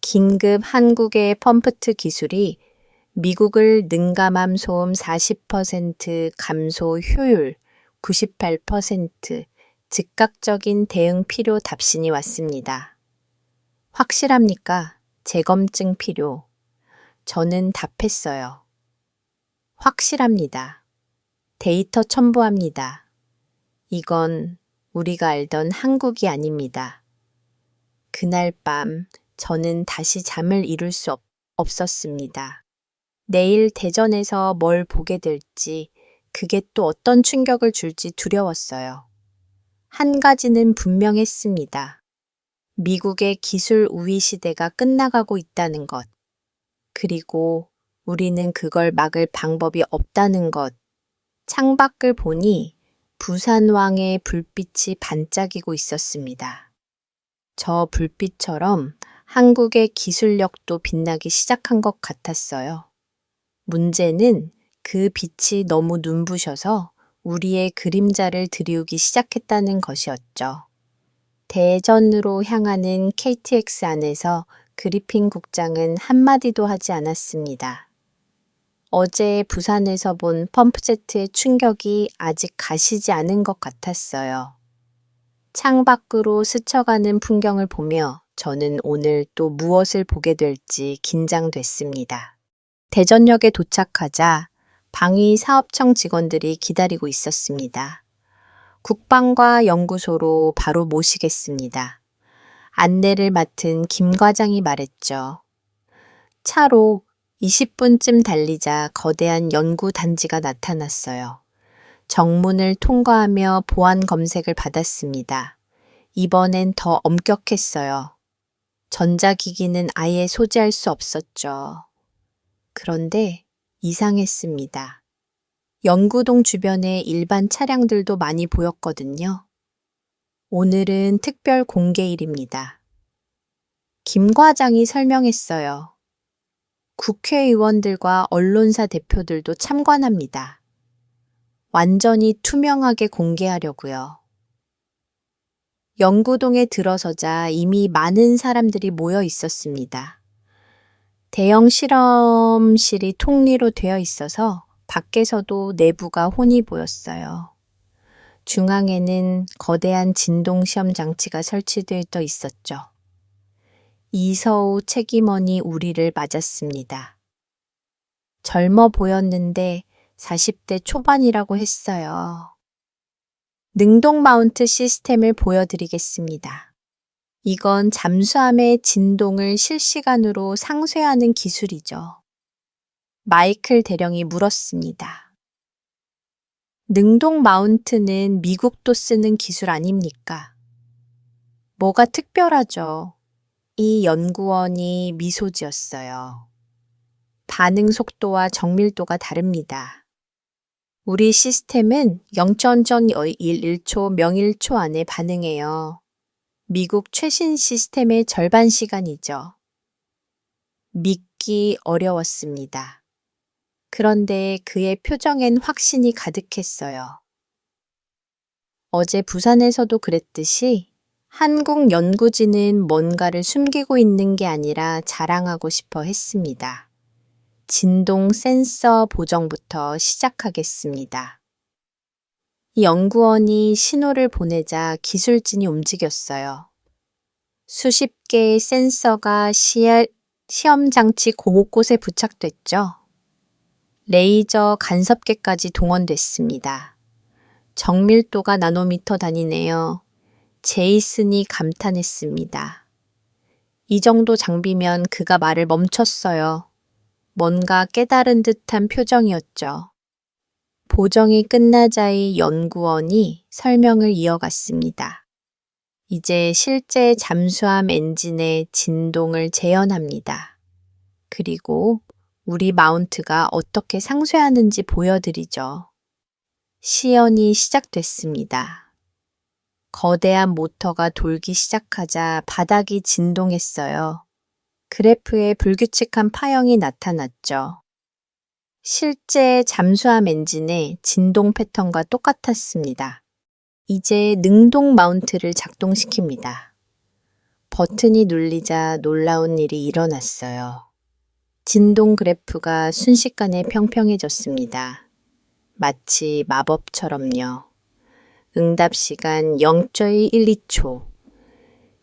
[SPEAKER 1] 긴급 한국의 펌프트 기술이 미국을 능감함 소음 40% 감소 효율 98% 즉각적인 대응 필요 답신이 왔습니다. 확실합니까? 재검증 필요. 저는 답했어요. 확실합니다. 데이터 첨부합니다. 이건 우리가 알던 한국이 아닙니다. 그날 밤 저는 다시 잠을 이룰 수 없었습니다. 내일 대전에서 뭘 보게 될지, 그게 또 어떤 충격을 줄지 두려웠어요. 한 가지는 분명했습니다. 미국의 기술 우위 시대가 끝나가고 있다는 것. 그리고 우리는 그걸 막을 방법이 없다는 것. 창밖을 보니 부산왕의 불빛이 반짝이고 있었습니다. 저 불빛처럼 한국의 기술력도 빛나기 시작한 것 같았어요. 문제는 그 빛이 너무 눈부셔서 우리의 그림자를 들이우기 시작했다는 것이었죠. 대전으로 향하는 KTX 안에서 그리핀 국장은 한마디도 하지 않았습니다. 어제 부산에서 본 펌프제트의 충격이 아직 가시지 않은 것 같았어요. 창밖으로 스쳐가는 풍경을 보며 저는 오늘 또 무엇을 보게 될지 긴장됐습니다. 대전역에 도착하자 방위사업청 직원들이 기다리고 있었습니다. 국방과 연구소로 바로 모시겠습니다. 안내를 맡은 김 과장이 말했죠. 차로 20분쯤 달리자 거대한 연구단지가 나타났어요. 정문을 통과하며 보안 검색을 받았습니다. 이번엔 더 엄격했어요. 전자기기는 아예 소지할 수 없었죠. 그런데 이상했습니다. 연구동 주변에 일반 차량들도 많이 보였거든요. 오늘은 특별 공개일입니다. 김 과장이 설명했어요. 국회의원들과 언론사 대표들도 참관합니다. 완전히 투명하게 공개하려고요. 연구동에 들어서자 이미 많은 사람들이 모여 있었습니다. 대형 실험실이 통리로 되어 있어서 밖에서도 내부가 혼이 보였어요. 중앙에는 거대한 진동 시험 장치가 설치되어 있었죠. 이서우 책임원이 우리를 맞았습니다. 젊어 보였는데 40대 초반이라고 했어요. 능동 마운트 시스템을 보여드리겠습니다. 이건 잠수함의 진동을 실시간으로 상쇄하는 기술이죠. 마이클 대령이 물었습니다. 능동 마운트는 미국도 쓰는 기술 아닙니까? 뭐가 특별하죠? 이 연구원이 미소 지었어요. 반응 속도와 정밀도가 다릅니다. 우리 시스템은 0.01초 명일초 안에 반응해요. 미국 최신 시스템의 절반 시간이죠. 믿기 어려웠습니다. 그런데 그의 표정엔 확신이 가득했어요. 어제 부산에서도 그랬듯이 한국 연구진은 뭔가를 숨기고 있는 게 아니라 자랑하고 싶어 했습니다. 진동 센서 보정부터 시작하겠습니다. 이 연구원이 신호를 보내자 기술진이 움직였어요. 수십 개의 센서가 시험 장치 곳곳에 부착됐죠. 레이저 간섭계까지 동원됐습니다. 정밀도가 나노미터 단위네요. 제이슨이 감탄했습니다. 이 정도 장비면 그가 말을 멈췄어요. 뭔가 깨달은 듯한 표정이었죠. 보정이 끝나자의 연구원이 설명을 이어갔습니다. 이제 실제 잠수함 엔진의 진동을 재현합니다. 그리고 우리 마운트가 어떻게 상쇄하는지 보여드리죠. 시연이 시작됐습니다. 거대한 모터가 돌기 시작하자 바닥이 진동했어요. 그래프에 불규칙한 파형이 나타났죠. 실제 잠수함 엔진의 진동 패턴과 똑같았습니다. 이제 능동 마운트를 작동시킵니다. 버튼이 눌리자 놀라운 일이 일어났어요. 진동 그래프가 순식간에 평평해졌습니다. 마치 마법처럼요. 응답 시간 0.12초.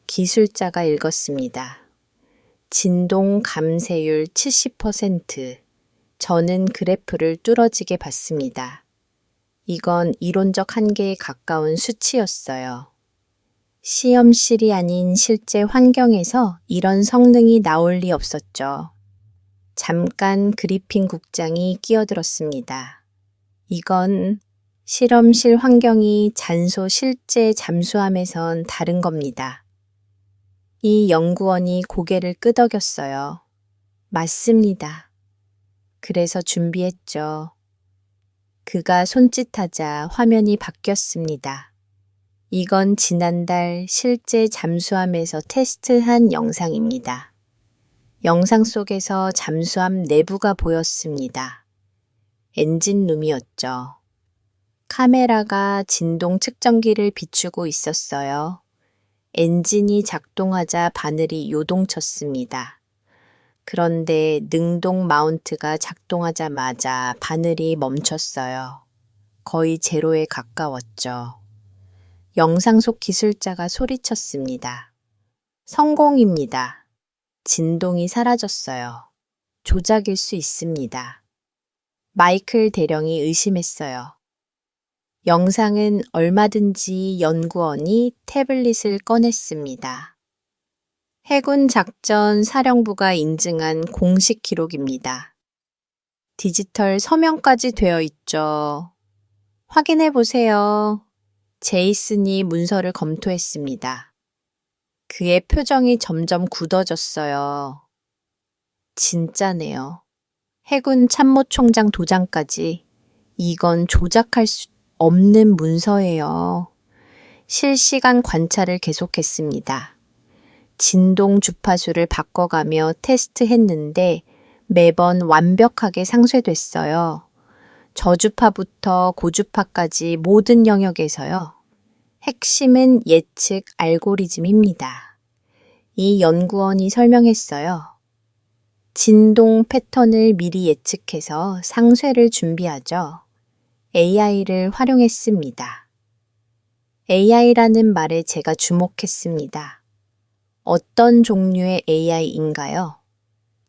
[SPEAKER 1] 기술자가 읽었습니다. 진동 감쇄율 70%. 저는 그래프를 뚫어지게 봤습니다. 이건 이론적 한계에 가까운 수치였어요. 시험실이 아닌 실제 환경에서 이런 성능이 나올 리 없었죠. 잠깐 그리핀 국장이 끼어들었습니다. 이건 실험실 환경이 잔소 실제 잠수함에선 다른 겁니다. 이 연구원이 고개를 끄덕였어요. 맞습니다. 그래서 준비했죠. 그가 손짓하자 화면이 바뀌었습니다. 이건 지난달 실제 잠수함에서 테스트한 영상입니다. 영상 속에서 잠수함 내부가 보였습니다. 엔진룸이었죠. 카메라가 진동 측정기를 비추고 있었어요. 엔진이 작동하자 바늘이 요동쳤습니다. 그런데 능동 마운트가 작동하자마자 바늘이 멈췄어요. 거의 제로에 가까웠죠. 영상 속 기술자가 소리쳤습니다. 성공입니다. 진동이 사라졌어요. 조작일 수 있습니다. 마이클 대령이 의심했어요. 영상은 얼마든지 연구원이 태블릿을 꺼냈습니다. 해군 작전 사령부가 인증한 공식 기록입니다. 디지털 서명까지 되어 있죠. 확인해 보세요. 제이슨이 문서를 검토했습니다. 그의 표정이 점점 굳어졌어요. 진짜네요. 해군 참모총장 도장까지. 이건 조작할 수 없는 문서예요. 실시간 관찰을 계속했습니다. 진동 주파수를 바꿔가며 테스트했는데 매번 완벽하게 상쇄됐어요. 저주파부터 고주파까지 모든 영역에서요. 핵심은 예측 알고리즘입니다. 이 연구원이 설명했어요. 진동 패턴을 미리 예측해서 상쇄를 준비하죠. AI를 활용했습니다. AI라는 말에 제가 주목했습니다. 어떤 종류의 AI인가요?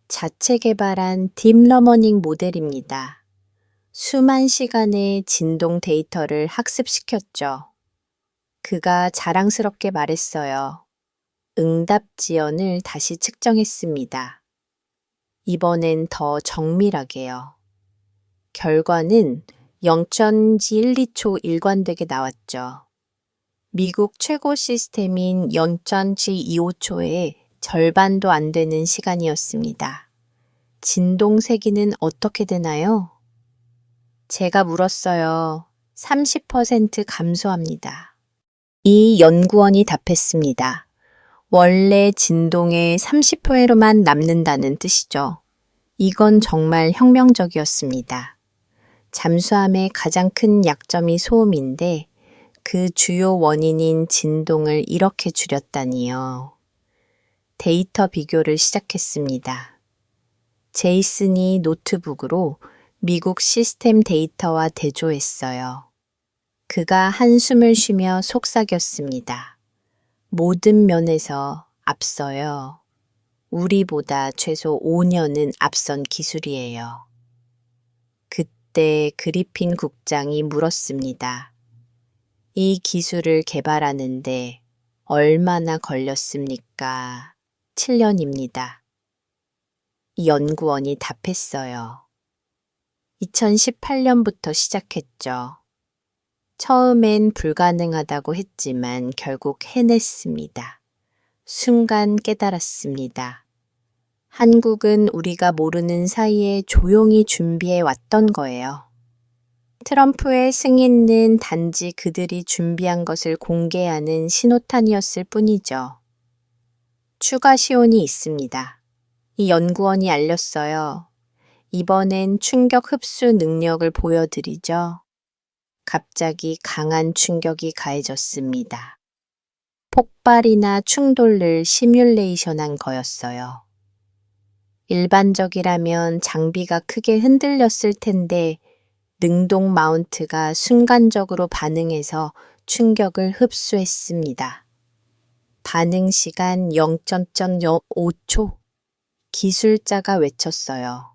[SPEAKER 1] 자체 개발한 딥러닝 모델입니다. 수만 시간의 진동 데이터를 학습시켰죠. 그가 자랑스럽게 말했어요. 응답 지연을 다시 측정했습니다. 이번엔 더 정밀하게요. 결과는 0.12초 일관되게 나왔죠. 미국 최고 시스템인 0.25초의 절반도 안 되는 시간이었습니다. 진동 세기는 어떻게 되나요? 제가 물었어요. 30% 감소합니다. 이 연구원이 답했습니다. 원래 진동의 30%만 남는다는 뜻이죠. 이건 정말 혁명적이었습니다. 잠수함의 가장 큰 약점이 소음인데 그 주요 원인인 진동을 이렇게 줄였다니요. 데이터 비교를 시작했습니다. 제이슨이 노트북으로 미국 시스템 데이터와 대조했어요. 그가 한숨을 쉬며 속삭였습니다. 모든 면에서 앞서요. 우리보다 최소 5년은 앞선 기술이에요. 그때 그리핀 국장이 물었습니다. 이 기술을 개발하는데 얼마나 걸렸습니까? 7년입니다. 연구원이 답했어요. 2018년부터 시작했죠. 처음엔 불가능하다고 했지만 결국 해냈습니다. 순간 깨달았습니다. 한국은 우리가 모르는 사이에 조용히 준비해 왔던 거예요. 트럼프의 승인은 단지 그들이 준비한 것을 공개하는 신호탄이었을 뿐이죠. 추가 시온이 있습니다. 이 연구원이 알렸어요. 이번엔 충격 흡수 능력을 보여드리죠. 갑자기 강한 충격이 가해졌습니다. 폭발이나 충돌을 시뮬레이션한 거였어요. 일반적이라면 장비가 크게 흔들렸을 텐데 능동 마운트가 순간적으로 반응해서 충격을 흡수했습니다. 반응 시간 0.05초. 기술자가 외쳤어요.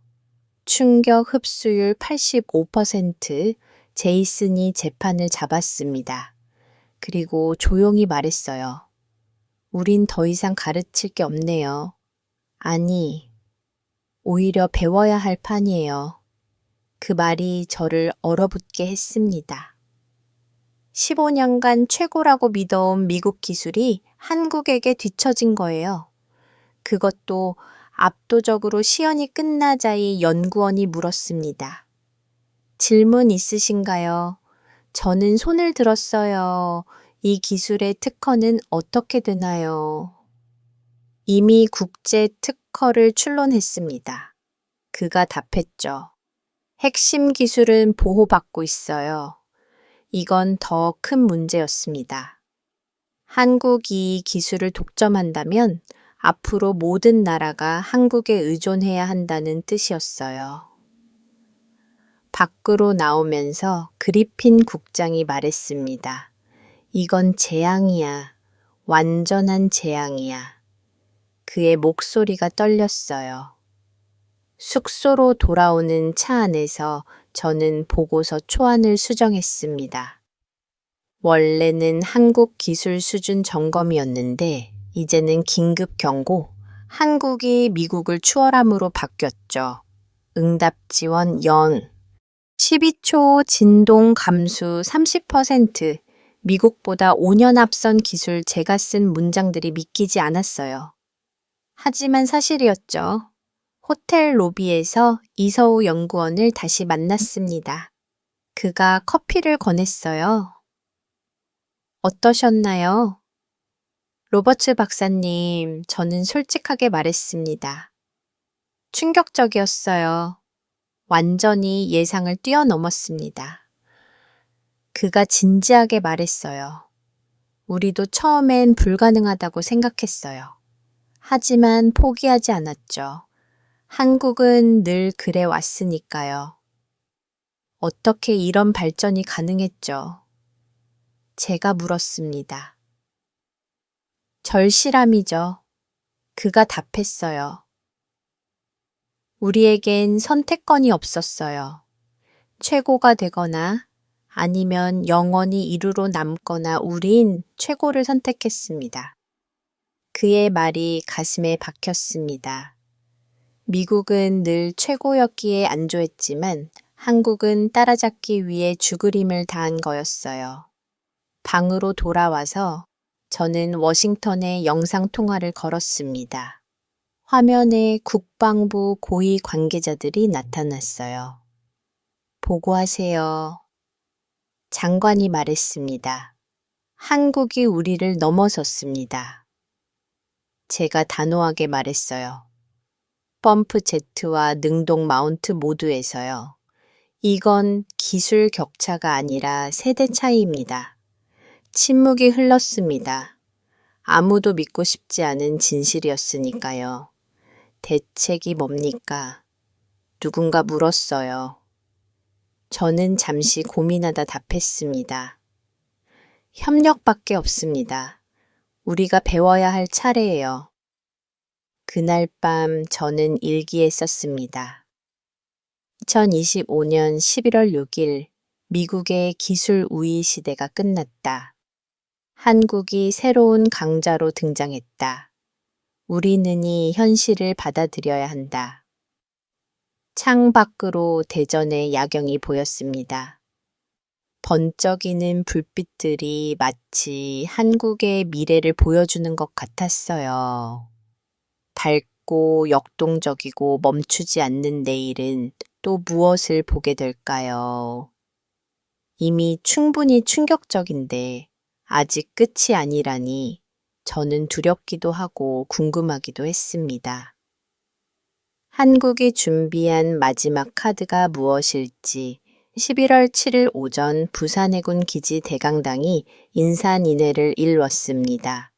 [SPEAKER 1] 충격 흡수율 85%. 제이슨이 재판을 잡았습니다. 그리고 조용히 말했어요. 우린 더 이상 가르칠 게 없네요. 아니, 오히려 배워야 할 판이에요. 그 말이 저를 얼어붙게 했습니다. 15년간 최고라고 믿어온 미국 기술이 한국에게 뒤처진 거예요. 그것도 압도적으로 시연이 끝나자이 연구원이 물었습니다. 질문 있으신가요? 저는 손을 들었어요. 이 기술의 특허는 어떻게 되나요? 이미 국제 특허를 출론했습니다. 그가 답했죠. 핵심 기술은 보호받고 있어요. 이건 더 큰 문제였습니다. 한국이 이 기술을 독점한다면 앞으로 모든 나라가 한국에 의존해야 한다는 뜻이었어요. 밖으로 나오면서 그리핀 국장이 말했습니다. 이건 재앙이야. 완전한 재앙이야. 그의 목소리가 떨렸어요. 숙소로 돌아오는 차 안에서 저는 보고서 초안을 수정했습니다. 원래는 한국 기술 수준 점검이었는데 이제는 긴급 경고, 한국이 미국을 추월함으로 바뀌었죠. 응답 지원 연. 12초 진동 감수 30%. 미국보다 5년 앞선 기술 제가 쓴 문장들이 믿기지 않았어요. 하지만 사실이었죠. 호텔 로비에서 이서우 연구원을 다시 만났습니다. 그가 커피를 권했어요. 어떠셨나요? 로버츠 박사님, 저는 솔직하게 말했습니다. 충격적이었어요. 완전히 예상을 뛰어넘었습니다. 그가 진지하게 말했어요. 우리도 처음엔 불가능하다고 생각했어요. 하지만 포기하지 않았죠. 한국은 늘 그래 왔으니까요. 어떻게 이런 발전이 가능했죠? 제가 물었습니다. 절실함이죠. 그가 답했어요. 우리에겐 선택권이 없었어요. 최고가 되거나 아니면 영원히 이루로 남거나 우린 최고를 선택했습니다. 그의 말이 가슴에 박혔습니다. 미국은 늘 최고였기에 안좋았지만 한국은 따라잡기 위해 죽을 힘을 다한 거였어요. 방으로 돌아와서 저는 워싱턴에 영상통화를 걸었습니다. 화면에 국방부 고위 관계자들이 나타났어요. 보고하세요. 장관이 말했습니다. 한국이 우리를 넘어섰습니다. 제가 단호하게 말했어요. 펌프 제트와 능동 마운트 모두에서요. 이건 기술 격차가 아니라 세대 차이입니다. 침묵이 흘렀습니다. 아무도 믿고 싶지 않은 진실이었으니까요. 대책이 뭡니까? 누군가 물었어요. 저는 잠시 고민하다 답했습니다. 협력밖에 없습니다. 우리가 배워야 할 차례예요. 그날 밤 저는 일기에 썼습니다. 2025년 11월 6일 미국의 기술 우위 시대가 끝났다. 한국이 새로운 강자로 등장했다. 우리는 이 현실을 받아들여야 한다. 창 밖으로 대전의 야경이 보였습니다. 번쩍이는 불빛들이 마치 한국의 미래를 보여주는 것 같았어요. 밝고 역동적이고 멈추지 않는 내일은 또 무엇을 보게 될까요? 이미 충분히 충격적인데 아직 끝이 아니라니 저는 두렵기도 하고 궁금하기도 했습니다. 한국이 준비한 마지막 카드가 무엇일지 11월 7일 오전 부산해군 기지 대강당이 인산인해를 이뤘습니다.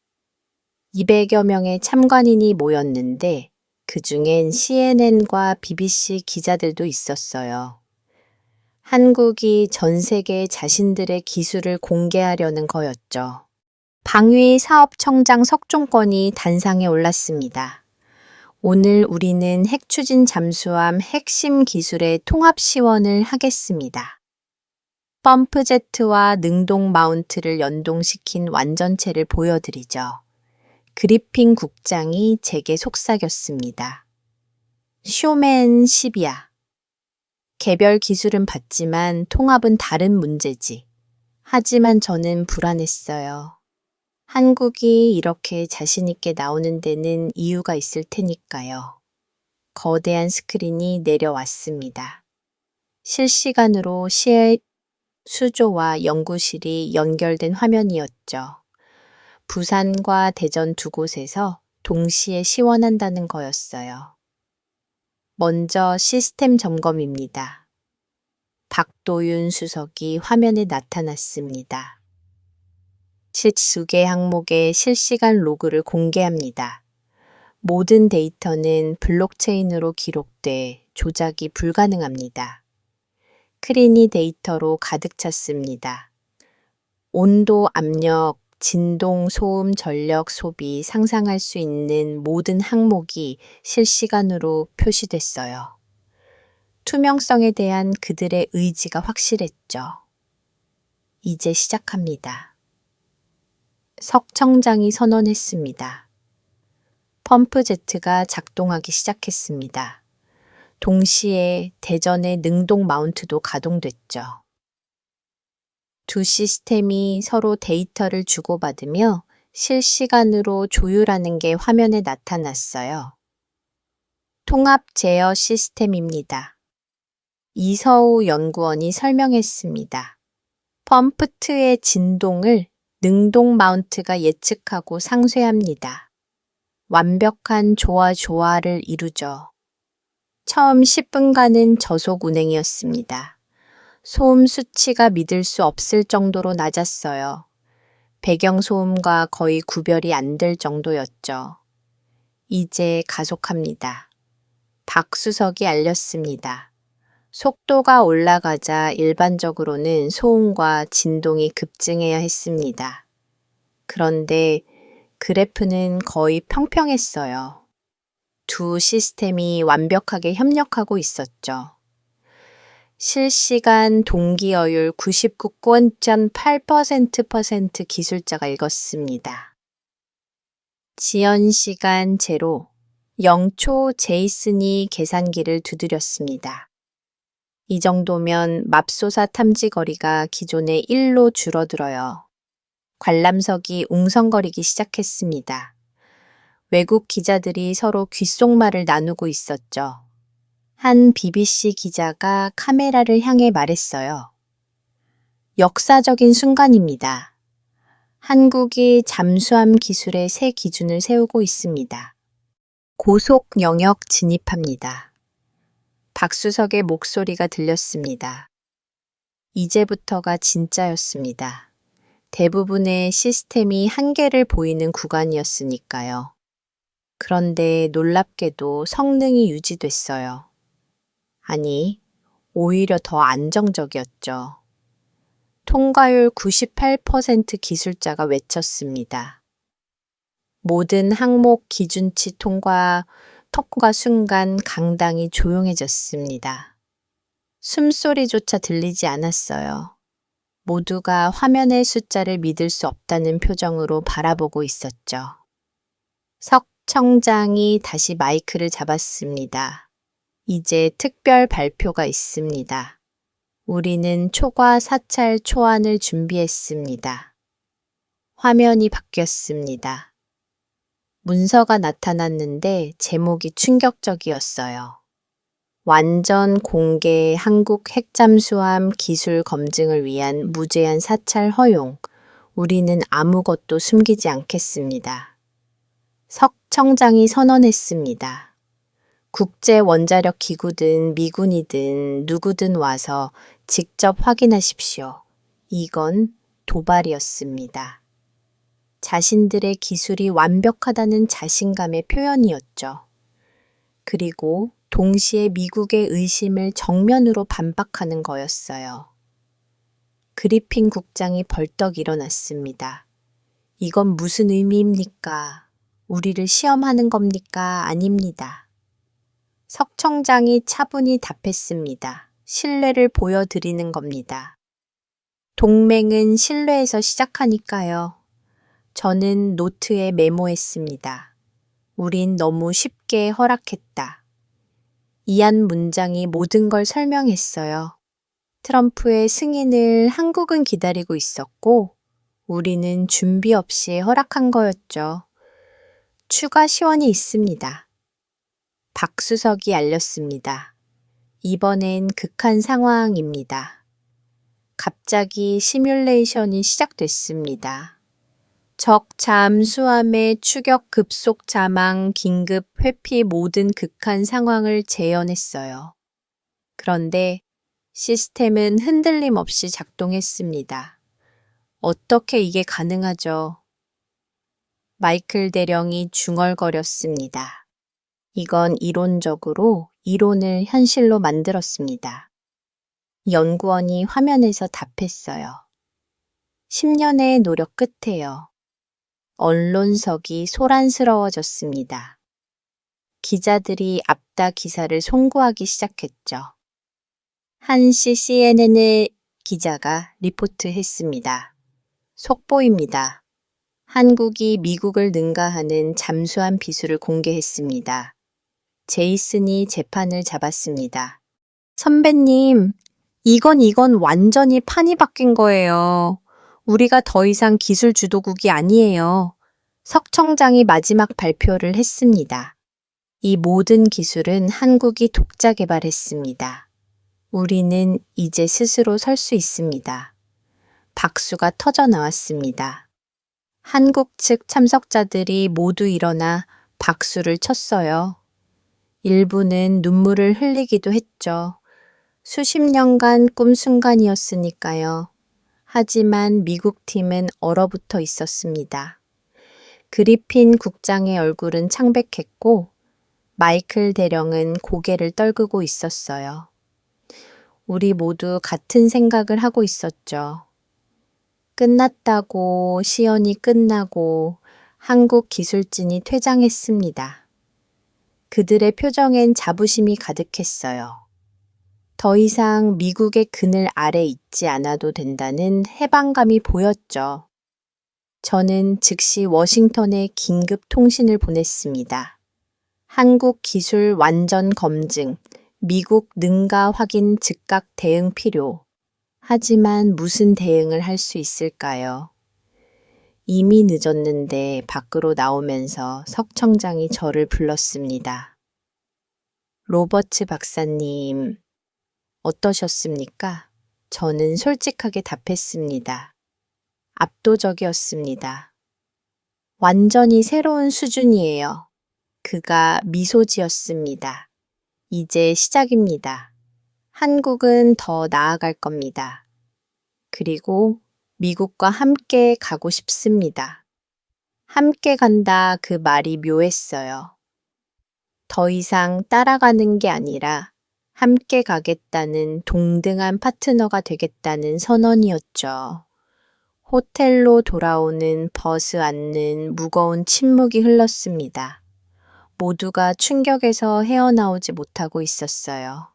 [SPEAKER 1] 200여 명의 참관인이 모였는데 그중엔 CNN과 BBC 기자들도 있었어요. 한국이 전 세계에 자신들의 기술을 공개하려는 거였죠. 방위 사업청장 석종권이 단상에 올랐습니다. 오늘 우리는 핵추진 잠수함 핵심 기술의 통합 시연을 하겠습니다. 펌프제트와 능동 마운트를 연동시킨 완전체를 보여드리죠. 그리핀 국장이 제게 속삭였습니다. 쇼맨십이야. 개별 기술은 봤지만 통합은 다른 문제지. 하지만 저는 불안했어요. 한국이 이렇게 자신있게 나오는 데는 이유가 있을 테니까요. 거대한 스크린이 내려왔습니다. 실시간으로 시의 수조와 연구실이 연결된 화면이었죠. 부산과 대전 두 곳에서 동시에 시원한다는 거였어요. 먼저 시스템 점검입니다. 박도윤 수석이 화면에 나타났습니다. 12개 항목의 실시간 로그를 공개합니다. 모든 데이터는 블록체인으로 기록돼 조작이 불가능합니다. 스크린이 데이터로 가득 찼습니다. 온도, 압력, 진동, 소음, 전력, 소비, 상상할 수 있는 모든 항목이 실시간으로 표시됐어요. 투명성에 대한 그들의 의지가 확실했죠. 이제 시작합니다. 석 청장이 선언했습니다. 펌프 제트가 작동하기 시작했습니다. 동시에 대전의 능동 마운트도 가동됐죠. 두 시스템이 서로 데이터를 주고받으며 실시간으로 조율하는 게 화면에 나타났어요. 통합 제어 시스템입니다. 이서우 연구원이 설명했습니다. 펌프트의 진동을 능동 마운트가 예측하고 상쇄합니다. 완벽한 조화를 이루죠. 처음 10분간은 저속 운행이었습니다. 소음 수치가 믿을 수 없을 정도로 낮았어요. 배경 소음과 거의 구별이 안 될 정도였죠. 이제 가속합니다. 박수석이 알렸습니다. 속도가 올라가자 일반적으로는 소음과 진동이 급증해야 했습니다. 그런데 그래프는 거의 평평했어요. 두 시스템이 완벽하게 협력하고 있었죠. 실시간 동기어율 99.8% 기술자가 읽었습니다. 지연 시간 제로, 0초 제이슨이 계산기를 두드렸습니다. 이 정도면 맙소사 탐지 거리가 기존의 1로 줄어들어요. 관람석이 웅성거리기 시작했습니다. 외국 기자들이 서로 귓속말을 나누고 있었죠. 한 BBC 기자가 카메라를 향해 말했어요. 역사적인 순간입니다. 한국이 잠수함 기술의 새 기준을 세우고 있습니다. 고속 영역 진입합니다. 박수석의 목소리가 들렸습니다. 이제부터가 진짜였습니다. 대부분의 시스템이 한계를 보이는 구간이었으니까요. 그런데 놀랍게도 성능이 유지됐어요. 아니, 오히려 더 안정적이었죠. 통과율 98% 기술자가 외쳤습니다. 모든 항목 기준치 통과 순간 강당이 조용해졌습니다. 숨소리조차 들리지 않았어요. 모두가 화면의 숫자를 믿을 수 없다는 표정으로 바라보고 있었죠. 석 청장이 다시 마이크를 잡았습니다. 이제 특별 발표가 있습니다. 우리는 초과 사찰 초안을 준비했습니다. 화면이 바뀌었습니다. 문서가 나타났는데 제목이 충격적이었어요. 완전 공개 한국 핵잠수함 기술 검증을 위한 무제한 사찰 허용. 우리는 아무것도 숨기지 않겠습니다. 석 청장이 선언했습니다. 국제 원자력 기구든 미군이든 누구든 와서 직접 확인하십시오. 이건 도발이었습니다. 자신들의 기술이 완벽하다는 자신감의 표현이었죠. 그리고 동시에 미국의 의심을 정면으로 반박하는 거였어요. 그리핀 국장이 벌떡 일어났습니다. 이건 무슨 의미입니까? 우리를 시험하는 겁니까? 아닙니다. 석 청장이 차분히 답했습니다. 신뢰를 보여드리는 겁니다. 동맹은 신뢰에서 시작하니까요. 저는 노트에 메모했습니다. 우린 너무 쉽게 허락했다. 이 한 문장이 모든 걸 설명했어요. 트럼프의 승인을 한국은 기다리고 있었고, 우리는 준비 없이 허락한 거였죠. 추가 시원이 있습니다. 박수석이 알렸습니다. 이번엔 극한 상황입니다. 갑자기 시뮬레이션이 시작됐습니다. 적 잠수함의 추격 급속 자망 긴급 회피 모든 극한 상황을 재현했어요. 그런데 시스템은 흔들림 없이 작동했습니다. 어떻게 이게 가능하죠? 마이클 대령이 중얼거렸습니다. 이건 이론적으로 이론을 현실로 만들었습니다. 연구원이 화면에서 답했어요. 10년의 노력 끝에요. 언론석이 소란스러워졌습니다. 기자들이 앞다 기사를 송구하기 시작했죠. 한시 CNN의 기자가 리포트했습니다. 속보입니다. 한국이 미국을 능가하는 잠수함 비술을 공개했습니다. 제이슨이 재판을 잡았습니다. 선배님, 이건 완전히 판이 바뀐 거예요. 우리가 더 이상 기술 주도국이 아니에요. 석 청장이 마지막 발표를 했습니다. 이 모든 기술은 한국이 독자 개발했습니다. 우리는 이제 스스로 설 수 있습니다. 박수가 터져 나왔습니다. 한국 측 참석자들이 모두 일어나 박수를 쳤어요. 일부는 눈물을 흘리기도 했죠. 수십 년간 꿈 순간이었으니까요. 하지만 미국 팀은 얼어붙어 있었습니다. 그리핀 국장의 얼굴은 창백했고 마이클 대령은 고개를 떨구고 있었어요. 우리 모두 같은 생각을 하고 있었죠. 끝났다고 시연이 끝나고 한국 기술진이 퇴장했습니다. 그들의 표정엔 자부심이 가득했어요. 더 이상 미국의 그늘 아래 있지 않아도 된다는 해방감이 보였죠. 저는 즉시 워싱턴에 긴급 통신을 보냈습니다. 한국 기술 완전 검증, 미국 능가 확인 즉각 대응 필요. 하지만 무슨 대응을 할 수 있을까요? 이미 늦었는데 밖으로 나오면서 석 청장이 저를 불렀습니다. 로버츠 박사님, 어떠셨습니까? 저는 솔직하게 답했습니다. 압도적이었습니다. 완전히 새로운 수준이에요. 그가 미소 지었습니다. 이제 시작입니다. 한국은 더 나아갈 겁니다. 그리고 미국과 함께 가고 싶습니다. 함께 간다 그 말이 묘했어요. 더 이상 따라가는 게 아니라 함께 가겠다는 동등한 파트너가 되겠다는 선언이었죠. 호텔로 돌아오는 버스 안는 무거운 침묵이 흘렀습니다. 모두가 충격에서 헤어나오지 못하고 있었어요.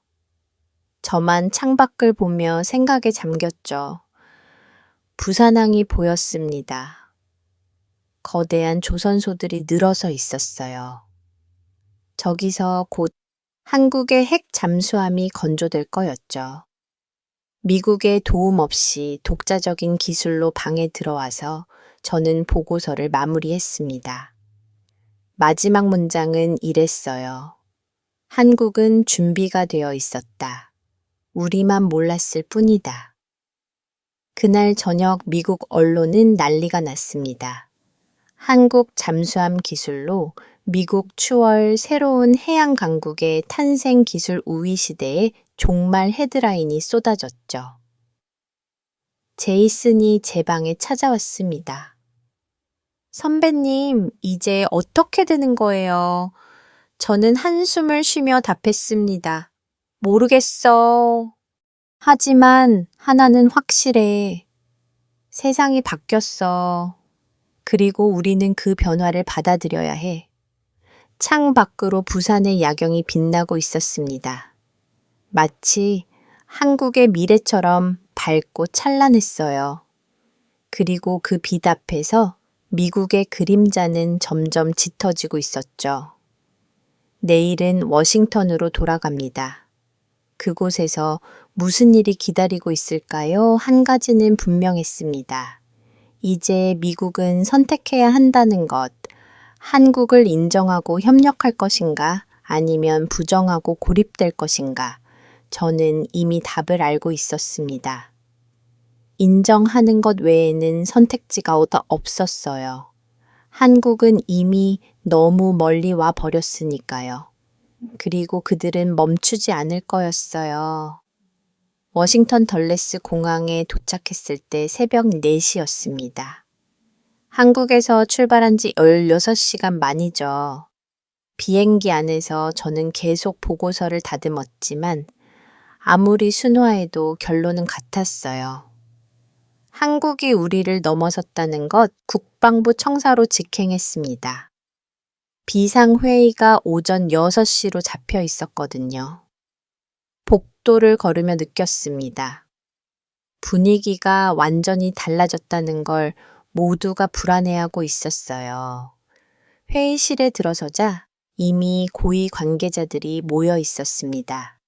[SPEAKER 1] 저만 창밖을 보며 생각에 잠겼죠. 부산항이 보였습니다. 거대한 조선소들이 늘어서 있었어요. 저기서 곧 한국의 핵 잠수함이 건조될 거였죠. 미국의 도움 없이 독자적인 기술로 방에 들어와서 저는 보고서를 마무리했습니다. 마지막 문장은 이랬어요. 한국은 준비가 되어 있었다. 우리만 몰랐을 뿐이다. 그날 저녁 미국 언론은 난리가 났습니다. 한국 잠수함 기술로 미국 추월 새로운 해양 강국의 탄생 기술 우위 시대에 종말 헤드라인이 쏟아졌죠. 제이슨이 제 방에 찾아왔습니다. 선배님, 이제 어떻게 되는 거예요? 저는 한숨을 쉬며 답했습니다. 모르겠어. 하지만 하나는 확실해. 세상이 바뀌었어. 그리고 우리는 그 변화를 받아들여야 해. 창 밖으로 부산의 야경이 빛나고 있었습니다. 마치 한국의 미래처럼 밝고 찬란했어요. 그리고 그 빛 앞에서 미국의 그림자는 점점 짙어지고 있었죠. 내일은 워싱턴으로 돌아갑니다. 그곳에서 무슨 일이 기다리고 있을까요? 한 가지는 분명했습니다. 이제 미국은 선택해야 한다는 것. 한국을 인정하고 협력할 것인가? 아니면 부정하고 고립될 것인가? 저는 이미 답을 알고 있었습니다. 인정하는 것 외에는 선택지가 없었어요. 한국은 이미 너무 멀리 와 버렸으니까요. 그리고 그들은 멈추지 않을 거였어요. 워싱턴 덜레스 공항에 도착했을 때 새벽 4시였습니다. 한국에서 출발한 지 16시간 만이죠. 비행기 안에서 저는 계속 보고서를 다듬었지만 아무리 순화해도 결론은 같았어요. 한국이 우리를 넘어섰다는 것 국방부 청사로 직행했습니다. 비상회의가 오전 6시로 잡혀 있었거든요. 복도를 걸으며 느꼈습니다. 분위기가 완전히 달라졌다는 걸 모두가 불안해하고 있었어요. 회의실에 들어서자 이미 고위 관계자들이 모여 있었습니다.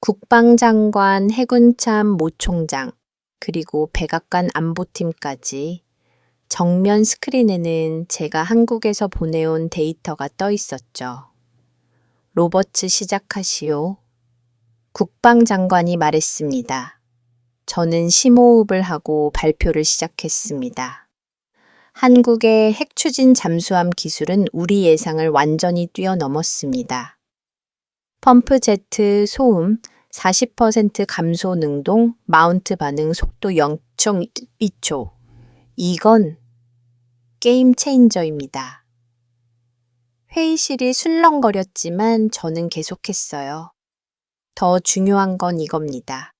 [SPEAKER 1] 국방장관, 해군참 모총장, 그리고 백악관 안보팀까지 정면 스크린에는 제가 한국에서 보내온 데이터가 떠 있었죠. 로버트 시작하시오. 국방장관이 말했습니다. 저는 심호흡을 하고 발표를 시작했습니다. 한국의 핵추진 잠수함 기술은 우리 예상을 완전히 뛰어넘었습니다. 펌프제트 소음 40% 감소 능동, 마운트 반응 속도 0.2초. 이건 게임 체인저입니다. 회의실이 술렁거렸지만 저는 계속했어요. 더 중요한 건 이겁니다.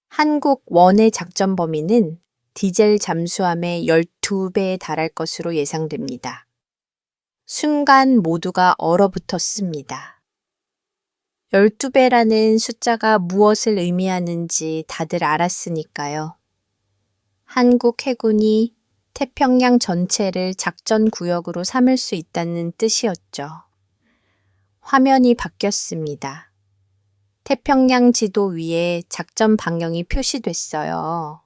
[SPEAKER 1] 한국 원의 작전 범위는 디젤 잠수함의 12배에 달할 것으로 예상됩니다. 순간 모두가 얼어붙었습니다. 12배라는 숫자가 무엇을 의미하는지 다들 알았으니까요. 한국 해군이 태평양 전체를 작전 구역으로 삼을 수 있다는 뜻이었죠. 화면이 바뀌었습니다. 태평양 지도 위에 작전 방향이 표시됐어요.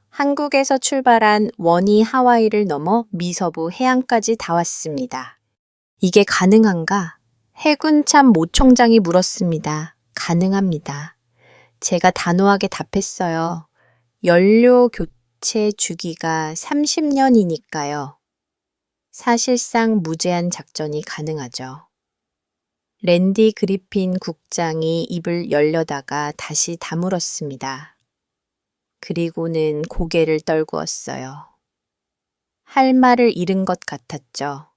[SPEAKER 1] 한국에서 출발한 원이 하와이를 넘어 미서부 해안까지 다 왔습니다. 이게 가능한가? 해군참 모총장이 물었습니다. 가능합니다. 제가 단호하게 답했어요. 연료 교체 주기가 30년이니까요. 사실상 무제한 작전이 가능하죠. 랜디 그리핀 국장이 입을 열려다가 다시 다물었습니다. 그리고는 고개를 떨구었어요. 할 말을 잃은 것 같았죠.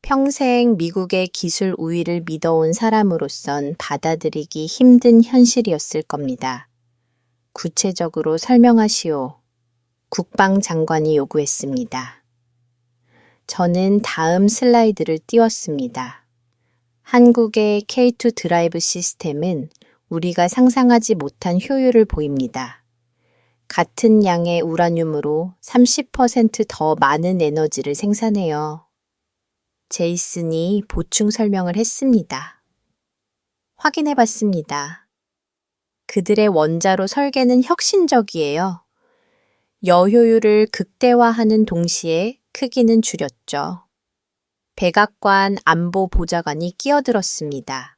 [SPEAKER 1] 평생 미국의 기술 우위를 믿어온 사람으로선 받아들이기 힘든 현실이었을 겁니다. 구체적으로 설명하시오. 국방장관이 요구했습니다. 저는 다음 슬라이드를 띄웠습니다. 한국의 K2 드라이브 시스템은 우리가 상상하지 못한 효율을 보입니다. 같은 양의 우라늄으로 30% 더 많은 에너지를 생산해요. 제이슨이 보충 설명을 했습니다. 확인해 봤습니다. 그들의 원자로 설계는 혁신적이에요. 여효율을 극대화하는 동시에 크기는 줄였죠. 백악관 안보보좌관이 끼어들었습니다.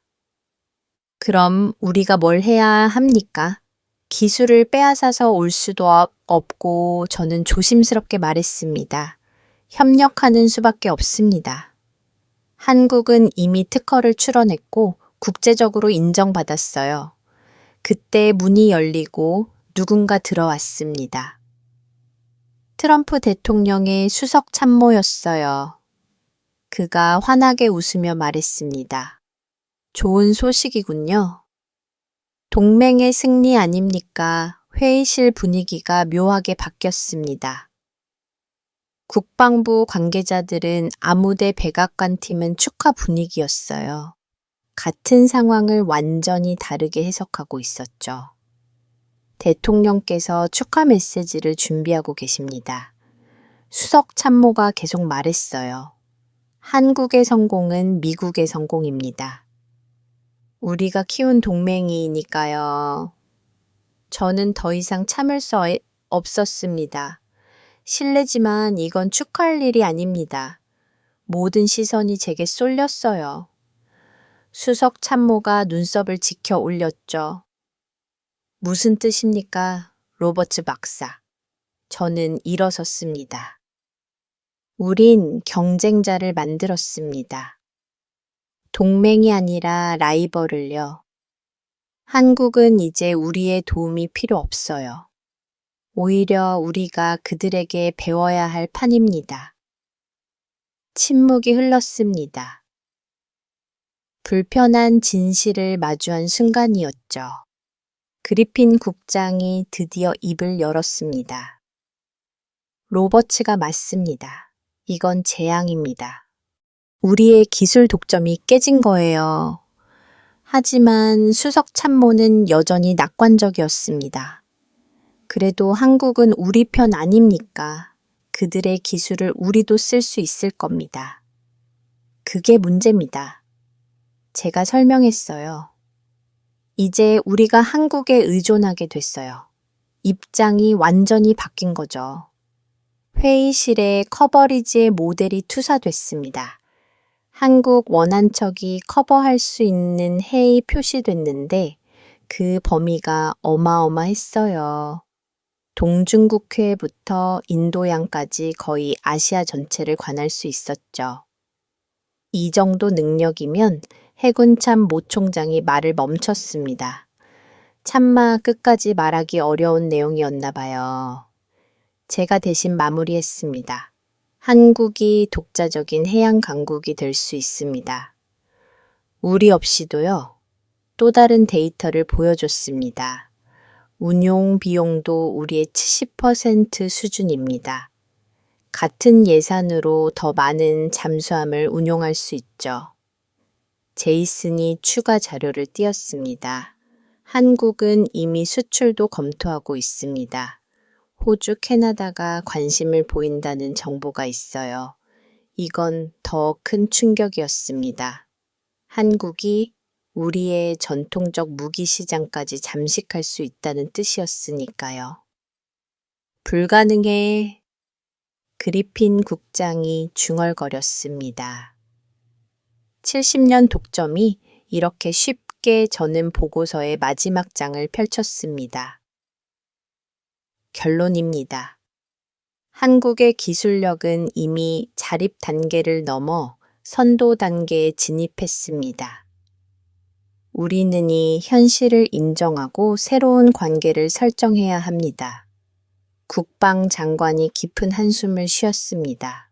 [SPEAKER 1] 그럼 우리가 뭘 해야 합니까? 기술을 빼앗아서 올 수도 없고 저는 조심스럽게 말했습니다. 협력하는 수밖에 없습니다. 한국은 이미 특허를 출원했고 국제적으로 인정받았어요. 그때 문이 열리고 누군가 들어왔습니다. 트럼프 대통령의 수석 참모였어요. 그가 환하게 웃으며 말했습니다. 좋은 소식이군요. 동맹의 승리 아닙니까? 회의실 분위기가 묘하게 바뀌었습니다. 국방부 관계자들은 아무대 백악관 팀은 축하 분위기였어요. 같은 상황을 완전히 다르게 해석하고 있었죠. 대통령께서 축하 메시지를 준비하고 계십니다. 수석 참모가 계속 말했어요. 한국의 성공은 미국의 성공입니다. 우리가 키운 동맹이니까요. 저는 더 이상 참을 수 없었습니다. 실례지만 이건 축하할 일이 아닙니다. 모든 시선이 제게 쏠렸어요. 수석 참모가 눈썹을 지켜 올렸죠. 무슨 뜻입니까, 로버츠 박사? 저는 일어섰습니다. 우린 경쟁자를 만들었습니다. 동맹이 아니라 라이벌을요. 한국은 이제 우리의 도움이 필요 없어요. 오히려 우리가 그들에게 배워야 할 판입니다. 침묵이 흘렀습니다. 불편한 진실을 마주한 순간이었죠. 그리핀 국장이 드디어 입을 열었습니다. 로버츠가 맞습니다. 이건 재앙입니다. 우리의 기술 독점이 깨진 거예요. 하지만 수석 참모는 여전히 낙관적이었습니다. 그래도 한국은 우리 편 아닙니까? 그들의 기술을 우리도 쓸 수 있을 겁니다. 그게 문제입니다. 제가 설명했어요. 이제 우리가 한국에 의존하게 됐어요. 입장이 완전히 바뀐 거죠. 회의실에 커버리지의 모델이 투사됐습니다. 한국 원안척이 커버할 수 있는 해이 표시됐는데 그 범위가 어마어마했어요. 동중국해부터 인도양까지 거의 아시아 전체를 관할 수 있었죠. 이 정도 능력이면 해군참 모 총장이 말을 멈췄습니다. 참마 끝까지 말하기 어려운 내용이었나 봐요. 제가 대신 마무리했습니다. 한국이 독자적인 해양 강국이 될 수 있습니다. 우리 없이도요. 또 다른 데이터를 보여줬습니다. 운용 비용도 우리의 70% 수준입니다. 같은 예산으로 더 많은 잠수함을 운용할 수 있죠. 제이슨이 추가 자료를 띄웠습니다. 한국은 이미 수출도 검토하고 있습니다. 호주, 캐나다가 관심을 보인다는 정보가 있어요. 이건 더 큰 충격이었습니다. 한국이 우리의 전통적 무기 시장까지 잠식할 수 있다는 뜻이었으니까요. 불가능해. 그리핀 국장이 중얼거렸습니다. 70년 독점이 이렇게 쉽게 저는 보고서의 마지막 장을 펼쳤습니다. 결론입니다. 한국의 기술력은 이미 자립 단계를 넘어 선도 단계에 진입했습니다. 우리는 이 현실을 인정하고 새로운 관계를 설정해야 합니다. 국방장관이 깊은 한숨을 쉬었습니다.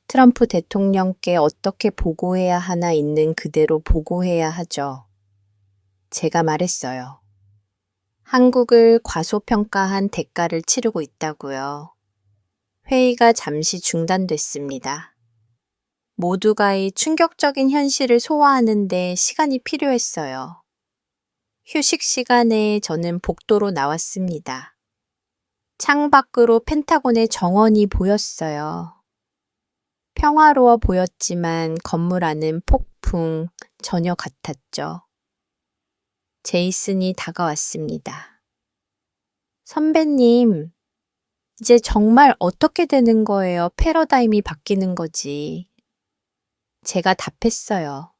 [SPEAKER 1] 트럼프 대통령께 어떻게 보고해야 하나 있는 그대로 보고해야 하죠. 제가 말했어요. 한국을 과소평가한 대가를 치르고 있다고요. 회의가 잠시 중단됐습니다. 모두가 이 충격적인 현실을 소화하는데 시간이 필요했어요. 휴식 시간에 저는 복도로 나왔습니다. 창밖으로 펜타곤의 정원이 보였어요. 평화로워 보였지만 건물 안은 폭풍 전혀 같았죠. 제이슨이 다가왔습니다. 선배님, 이제 정말 어떻게 되는 거예요? 패러다임이 바뀌는 거지. 제가 답했어요.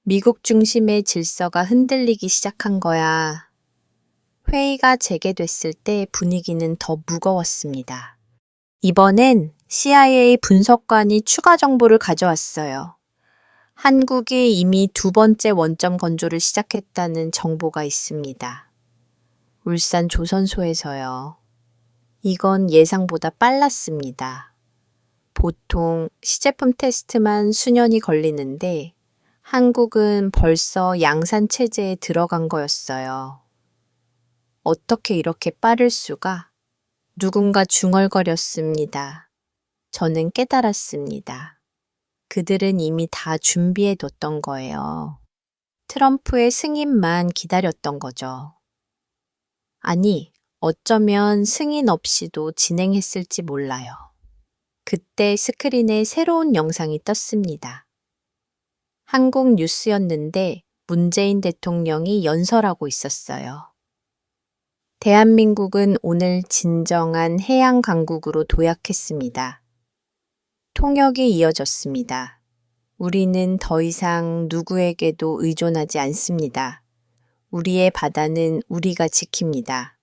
[SPEAKER 1] 미국 중심의 질서가 흔들리기 시작한 거야. 회의가 재개됐을 때 분위기는 더 무거웠습니다. 이번엔 CIA 분석관이 추가 정보를 가져왔어요. 한국이 이미 2번째 원점 건조를 시작했다는 정보가 있습니다. 울산 조선소에서요. 이건 예상보다 빨랐습니다. 보통 시제품 테스트만 수년이 걸리는데 한국은 벌써 양산 체제에 들어간 거였어요. 어떻게 이렇게 빠를 수가? 누군가 중얼거렸습니다. 저는 깨달았습니다. 그들은 이미 다 준비해 뒀던 거예요. 트럼프의 승인만 기다렸던 거죠. 아니, 어쩌면 승인 없이도 진행했을지 몰라요. 그때 스크린에 새로운 영상이 떴습니다. 한국 뉴스였는데 문재인 대통령이 연설하고 있었어요. 대한민국은 오늘 진정한 해양 강국으로 도약했습니다. 통역이 이어졌습니다. 우리는 더 이상 누구에게도 의존하지 않습니다. 우리의 바다는 우리가 지킵니다.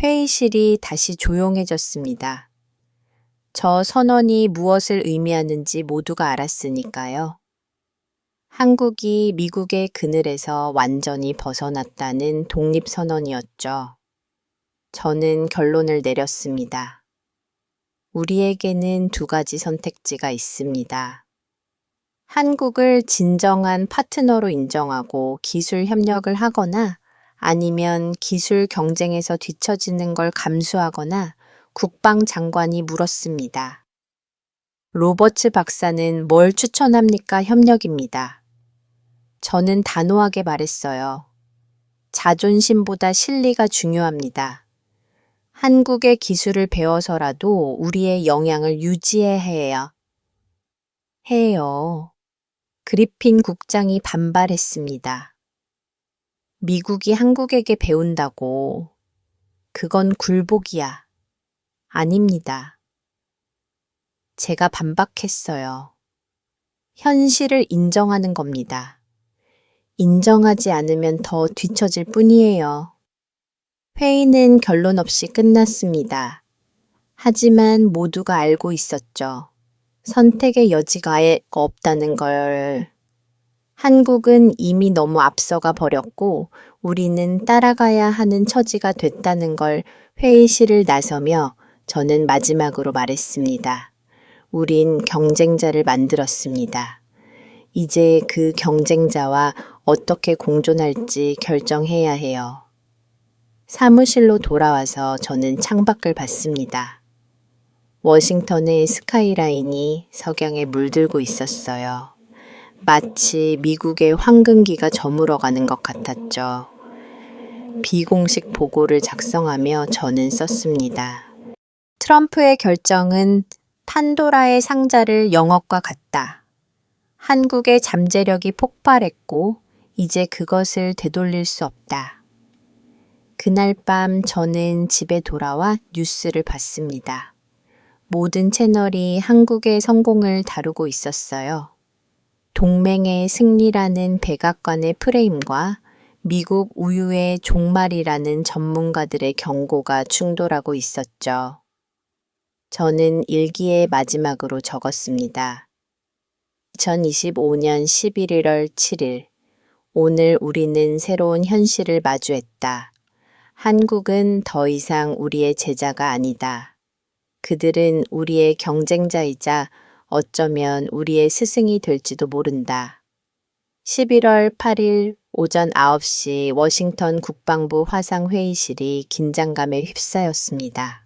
[SPEAKER 1] 회의실이 다시 조용해졌습니다. 저 선언이 무엇을 의미하는지 모두가 알았으니까요. 한국이 미국의 그늘에서 완전히 벗어났다는 독립선언이었죠. 저는 결론을 내렸습니다. 우리에게는 두 가지 선택지가 있습니다. 한국을 진정한 파트너로 인정하고 기술 협력을 하거나 아니면 기술 경쟁에서 뒤처지는 걸 감수하거나 국방장관이 물었습니다. 로버츠 박사는 뭘 추천합니까? 협력입니다. 저는 단호하게 말했어요. 자존심보다 실리가 중요합니다. 한국의 기술을 배워서라도 우리의 영향을 유지해야 해요. 그리핀 국장이 반발했습니다. 미국이 한국에게 배운다고. 그건 굴복이야. 아닙니다. 제가 반박했어요. 현실을 인정하는 겁니다. 인정하지 않으면 더 뒤처질 뿐이에요. 회의는 결론 없이 끝났습니다. 하지만 모두가 알고 있었죠. 선택의 여지가 없다는 걸. 한국은 이미 너무 앞서가 버렸고 우리는 따라가야 하는 처지가 됐다는 걸 회의실을 나서며 저는 마지막으로 말했습니다. 우린 경쟁자를 만들었습니다. 이제 그 경쟁자와 어떻게 공존할지 결정해야 해요. 사무실로 돌아와서 저는 창밖을 봤습니다. 워싱턴의 스카이라인이 석양에 물들고 있었어요. 마치 미국의 황금기가 저물어가는 것 같았죠. 비공식 보고를 작성하며 저는 썼습니다. 트럼프의 결정은 판도라의 상자를 연 것과 같다. 한국의 잠재력이 폭발했고 이제 그것을 되돌릴 수 없다. 그날 밤 저는 집에 돌아와 뉴스를 봤습니다. 모든 채널이 한국의 성공을 다루고 있었어요. 동맹의 승리라는 백악관의 프레임과 미국 우유의 종말이라는 전문가들의 경고가 충돌하고 있었죠. 저는 일기의 마지막으로 적었습니다. 2025년 11월 7일. 오늘 우리는 새로운 현실을 마주했다. 한국은 더 이상 우리의 제자가 아니다. 그들은 우리의 경쟁자이자 어쩌면 우리의 스승이 될지도 모른다. 11월 8일 오전 9시 워싱턴 국방부 화상회의실이 긴장감에 휩싸였습니다.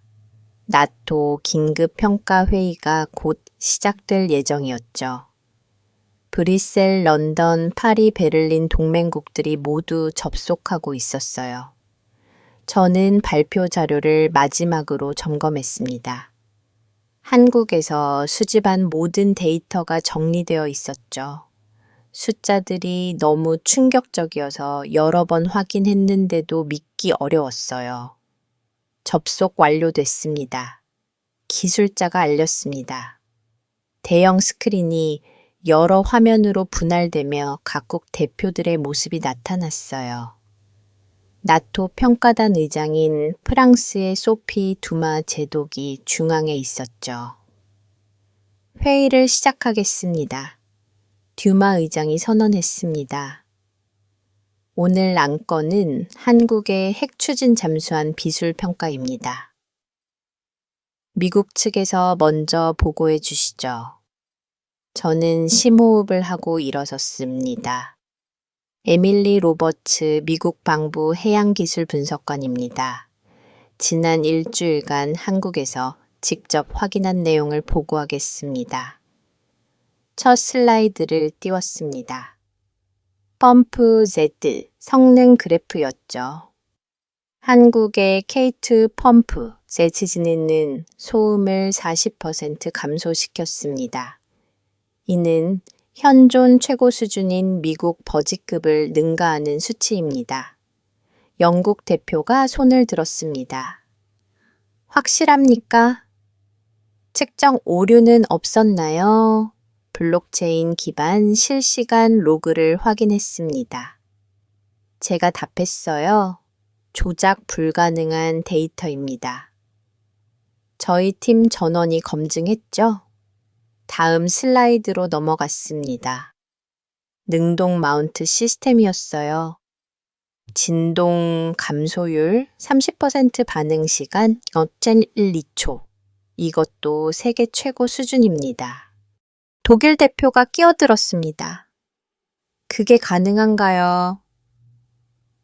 [SPEAKER 1] 나토 긴급평가회의가 곧 시작될 예정이었죠. 브뤼셀, 런던, 파리, 베를린 동맹국들이 모두 접속하고 있었어요. 저는 발표 자료를 마지막으로 점검했습니다. 한국에서 수집한 모든 데이터가 정리되어 있었죠. 숫자들이 너무 충격적이어서 여러 번 확인했는데도 믿기 어려웠어요. 접속 완료됐습니다. 기술자가 알렸습니다. 대형 스크린이 여러 화면으로 분할되며 각국 대표들의 모습이 나타났어요. 나토 평가단 의장인 프랑스의 소피 두마 제독이 중앙에 있었죠. 회의를 시작하겠습니다. 듀마 의장이 선언했습니다. 오늘 안건은 한국의 핵 추진 잠수함 비술 평가입니다. 미국 측에서 먼저 보고해 주시죠. 저는 심호흡을 하고 일어섰습니다. 에밀리 로버츠 미국 방부 해양기술분석관입니다. 지난 일주일간 한국에서 직접 확인한 내용을 보고하겠습니다. 첫 슬라이드를 띄웠습니다. 펌프 Z 성능 그래프였죠. 한국의 K2 펌프 제트진에는 소음을 40% 감소시켰습니다. 이는 현존 최고 수준인 미국 버지급을 능가하는 수치입니다. 영국 대표가 손을 들었습니다. 확실합니까? 측정 오류는 없었나요? 블록체인 기반 실시간 로그를 확인했습니다. 제가 답했어요. 조작 불가능한 데이터입니다. 저희 팀 전원이 검증했죠? 다음 슬라이드로 넘어갔습니다. 능동 마운트 시스템이었어요. 진동 감소율 30% 반응 시간 0.12초. 이것도 세계 최고 수준입니다. 독일 대표가 끼어들었습니다. 그게 가능한가요?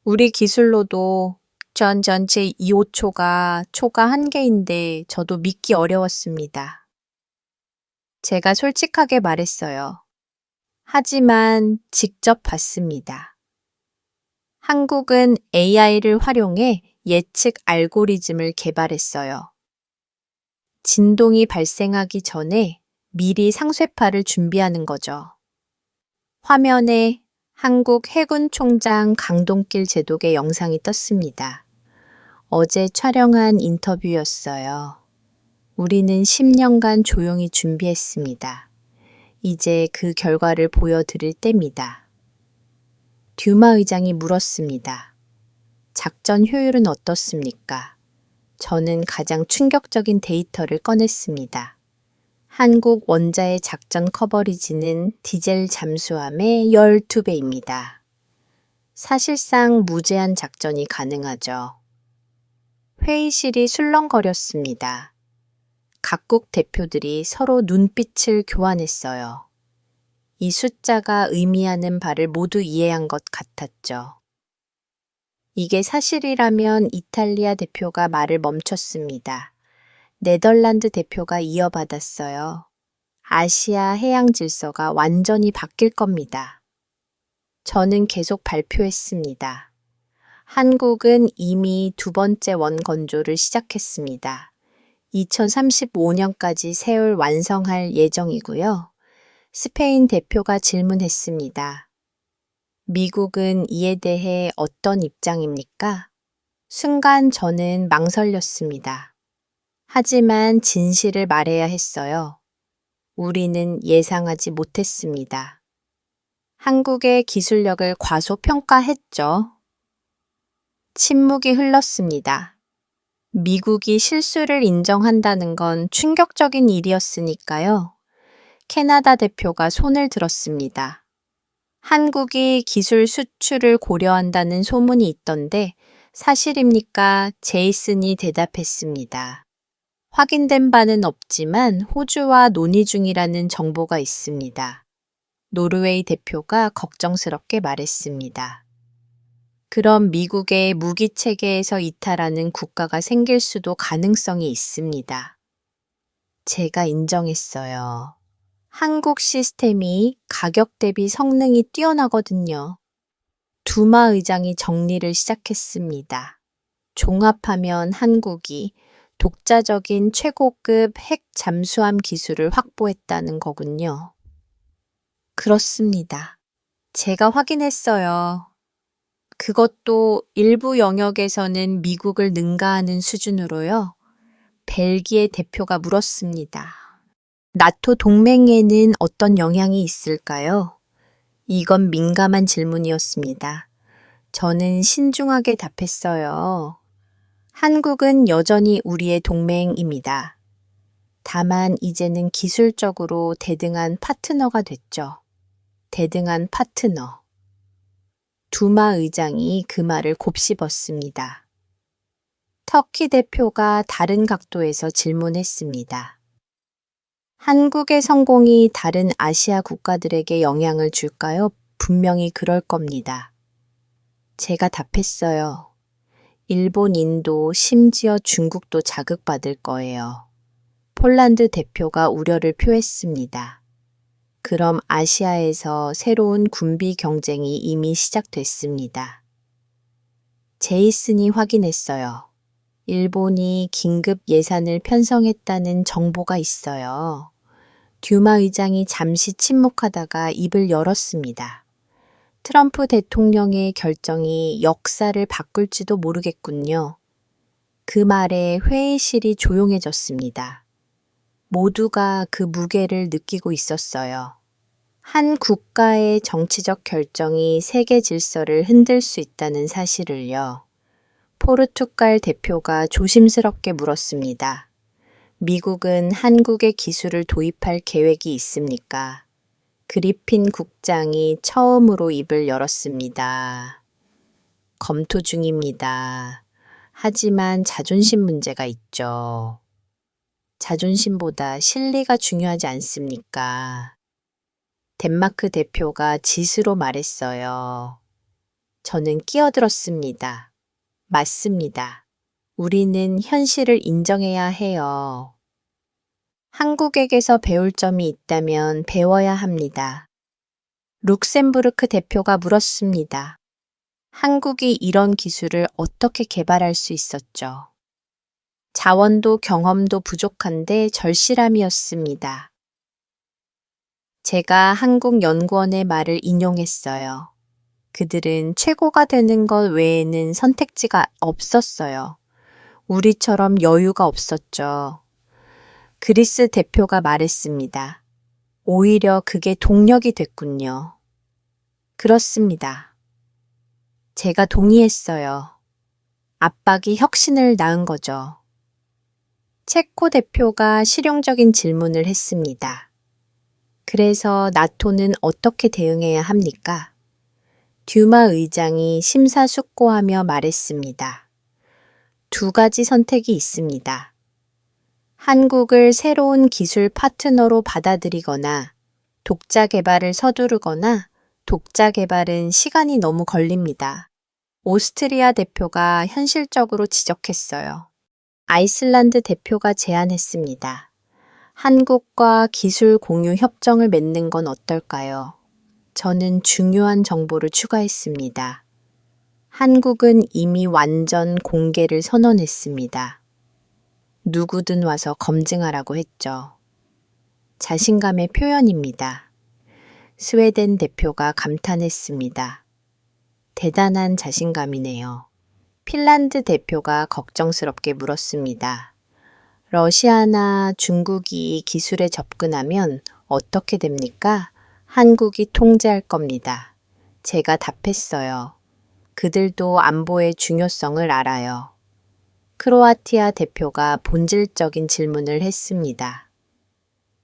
[SPEAKER 1] 우리 기술로도 전체 2~5초가 초가 한계인데 저도 믿기 어려웠습니다. 제가 솔직하게 말했어요. 하지만 직접 봤습니다. 한국은 AI를 활용해 예측 알고리즘을 개발했어요. 진동이 발생하기 전에 미리 상쇄파를 준비하는 거죠. 화면에 한국 해군 총장 강동길 제독의 영상이 떴습니다. 어제 촬영한 인터뷰였어요. 우리는 10년간 조용히 준비했습니다. 이제 그 결과를 보여드릴 때입니다. 듀마 의장이 물었습니다. 작전 효율은 어떻습니까? 저는 가장 충격적인 데이터를 꺼냈습니다. 한국 원자의 작전 커버리지는 디젤 잠수함의 12배입니다. 사실상 무제한 작전이 가능하죠. 회의실이 술렁거렸습니다. 각국 대표들이 서로 눈빛을 교환했어요. 이 숫자가 의미하는 바를 모두 이해한 것 같았죠. 이게 사실이라면 이탈리아 대표가 말을 멈췄습니다. 네덜란드 대표가 이어받았어요. 아시아 해양 질서가 완전히 바뀔 겁니다. 저는 계속 발표했습니다. 한국은 이미 두 번째 원건조를 시작했습니다. 2035년까지 세울 완성할 예정이고요. 스페인 대표가 질문했습니다. 미국은 이에 대해 어떤 입장입니까? 순간 저는 망설였습니다. 하지만 진실을 말해야 했어요. 우리는 예상하지 못했습니다. 한국의 기술력을 과소평가했죠. 침묵이 흘렀습니다. 미국이 실수를 인정한다는 건 충격적인 일이었으니까요. 캐나다 대표가 손을 들었습니다. 한국이 기술 수출을 고려한다는 소문이 있던데 사실입니까? 제이슨이 대답했습니다. 확인된 바는 없지만 호주와 논의 중이라는 정보가 있습니다. 노르웨이 대표가 걱정스럽게 말했습니다. 그럼 미국의 무기 체계에서 이탈하는 국가가 생길 수도 가능성이 있습니다. 제가 인정했어요. 한국 시스템이 가격 대비 성능이 뛰어나거든요. 두마 의장이 정리를 시작했습니다. 종합하면 한국이 독자적인 최고급 핵 잠수함 기술을 확보했다는 거군요. 그렇습니다. 제가 확인했어요. 그것도 일부 영역에서는 미국을 능가하는 수준으로요. 벨기에 대표가 물었습니다. 나토 동맹에는 어떤 영향이 있을까요? 이건 민감한 질문이었습니다. 저는 신중하게 답했어요. 한국은 여전히 우리의 동맹입니다. 다만 이제는 기술적으로 대등한 파트너가 됐죠. 대등한 파트너. 두마 의장이 그 말을 곱씹었습니다. 터키 대표가 다른 각도에서 질문했습니다. 한국의 성공이 다른 아시아 국가들에게 영향을 줄까요? 분명히 그럴 겁니다. 제가 답했어요. 일본, 인도, 심지어 중국도 자극받을 거예요. 폴란드 대표가 우려를 표했습니다. 그럼 아시아에서 새로운 군비 경쟁이 이미 시작됐습니다. 제이슨이 확인했어요. 일본이 긴급 예산을 편성했다는 정보가 있어요. 듀마 의장이 잠시 침묵하다가 입을 열었습니다. 트럼프 대통령의 결정이 역사를 바꿀지도 모르겠군요. 그 말에 회의실이 조용해졌습니다. 모두가 그 무게를 느끼고 있었어요. 한 국가의 정치적 결정이 세계 질서를 흔들 수 있다는 사실을요. 포르투갈 대표가 조심스럽게 물었습니다. 미국은 한국의 기술을 도입할 계획이 있습니까? 그리핀 국장이 처음으로 입을 열었습니다. 검토 중입니다. 하지만 자존심 문제가 있죠. 자존심보다 실리가 중요하지 않습니까? 덴마크 대표가 짓으로 말했어요. 저는 끼어들었습니다. 맞습니다. 우리는 현실을 인정해야 해요. 한국에게서 배울 점이 있다면 배워야 합니다. 룩셈부르크 대표가 물었습니다. 한국이 이런 기술을 어떻게 개발할 수 있었죠? 자원도 경험도 부족한데 절실함이었습니다. 제가 한국연구원의 말을 인용했어요. 그들은 최고가 되는 것 외에는 선택지가 없었어요. 우리처럼 여유가 없었죠. 그리스 대표가 말했습니다. 오히려 그게 동력이 됐군요. 그렇습니다. 제가 동의했어요. 압박이 혁신을 낳은 거죠. 체코 대표가 실용적인 질문을 했습니다. 그래서 나토는 어떻게 대응해야 합니까? 듀마 의장이 심사숙고하며 말했습니다. 두 가지 선택이 있습니다. 한국을 새로운 기술 파트너로 받아들이거나 독자 개발을 서두르거나 독자 개발은 시간이 너무 걸립니다. 오스트리아 대표가 현실적으로 지적했어요. 아이슬란드 대표가 제안했습니다. 한국과 기술 공유 협정을 맺는 건 어떨까요? 저는 중요한 정보를 추가했습니다. 한국은 이미 완전 공개를 선언했습니다. 누구든 와서 검증하라고 했죠. 자신감의 표현입니다. 스웨덴 대표가 감탄했습니다. 대단한 자신감이네요. 핀란드 대표가 걱정스럽게 물었습니다. 러시아나 중국이 기술에 접근하면 어떻게 됩니까? 한국이 통제할 겁니다. 제가 답했어요. 그들도 안보의 중요성을 알아요. 크로아티아 대표가 본질적인 질문을 했습니다.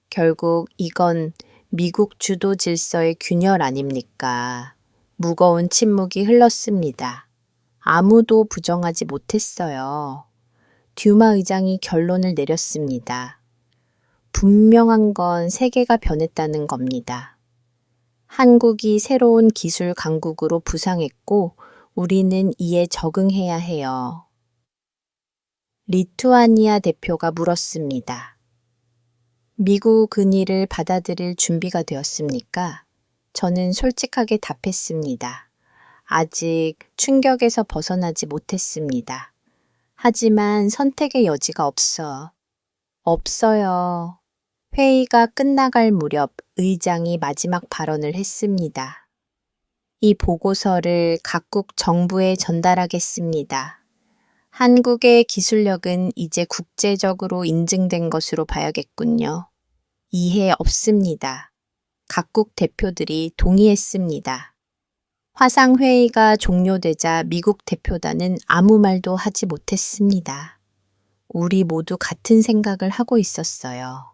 [SPEAKER 1] 결국 이건 미국 주도 질서의 균열 아닙니까? 무거운 침묵이 흘렀습니다. 아무도 부정하지 못했어요. 듀마 의장이 결론을 내렸습니다. 분명한 건 세계가 변했다는 겁니다. 한국이 새로운 기술 강국으로 부상했고 우리는 이에 적응해야 해요. 리투아니아 대표가 물었습니다. 미국 은희를 받아들일 준비가 되었습니까? 저는 솔직하게 답했습니다. 아직 충격에서 벗어나지 못했습니다. 하지만 선택의 여지가 없어요. 회의가 끝나갈 무렵 의장이 마지막 발언을 했습니다. 이 보고서를 각국 정부에 전달하겠습니다. 한국의 기술력은 이제 국제적으로 인증된 것으로 봐야겠군요. 이해 없습니다. 각국 대표들이 동의했습니다. 화상회의가 종료되자 미국 대표단은 아무 말도 하지 못했습니다. 우리 모두 같은 생각을 하고 있었어요.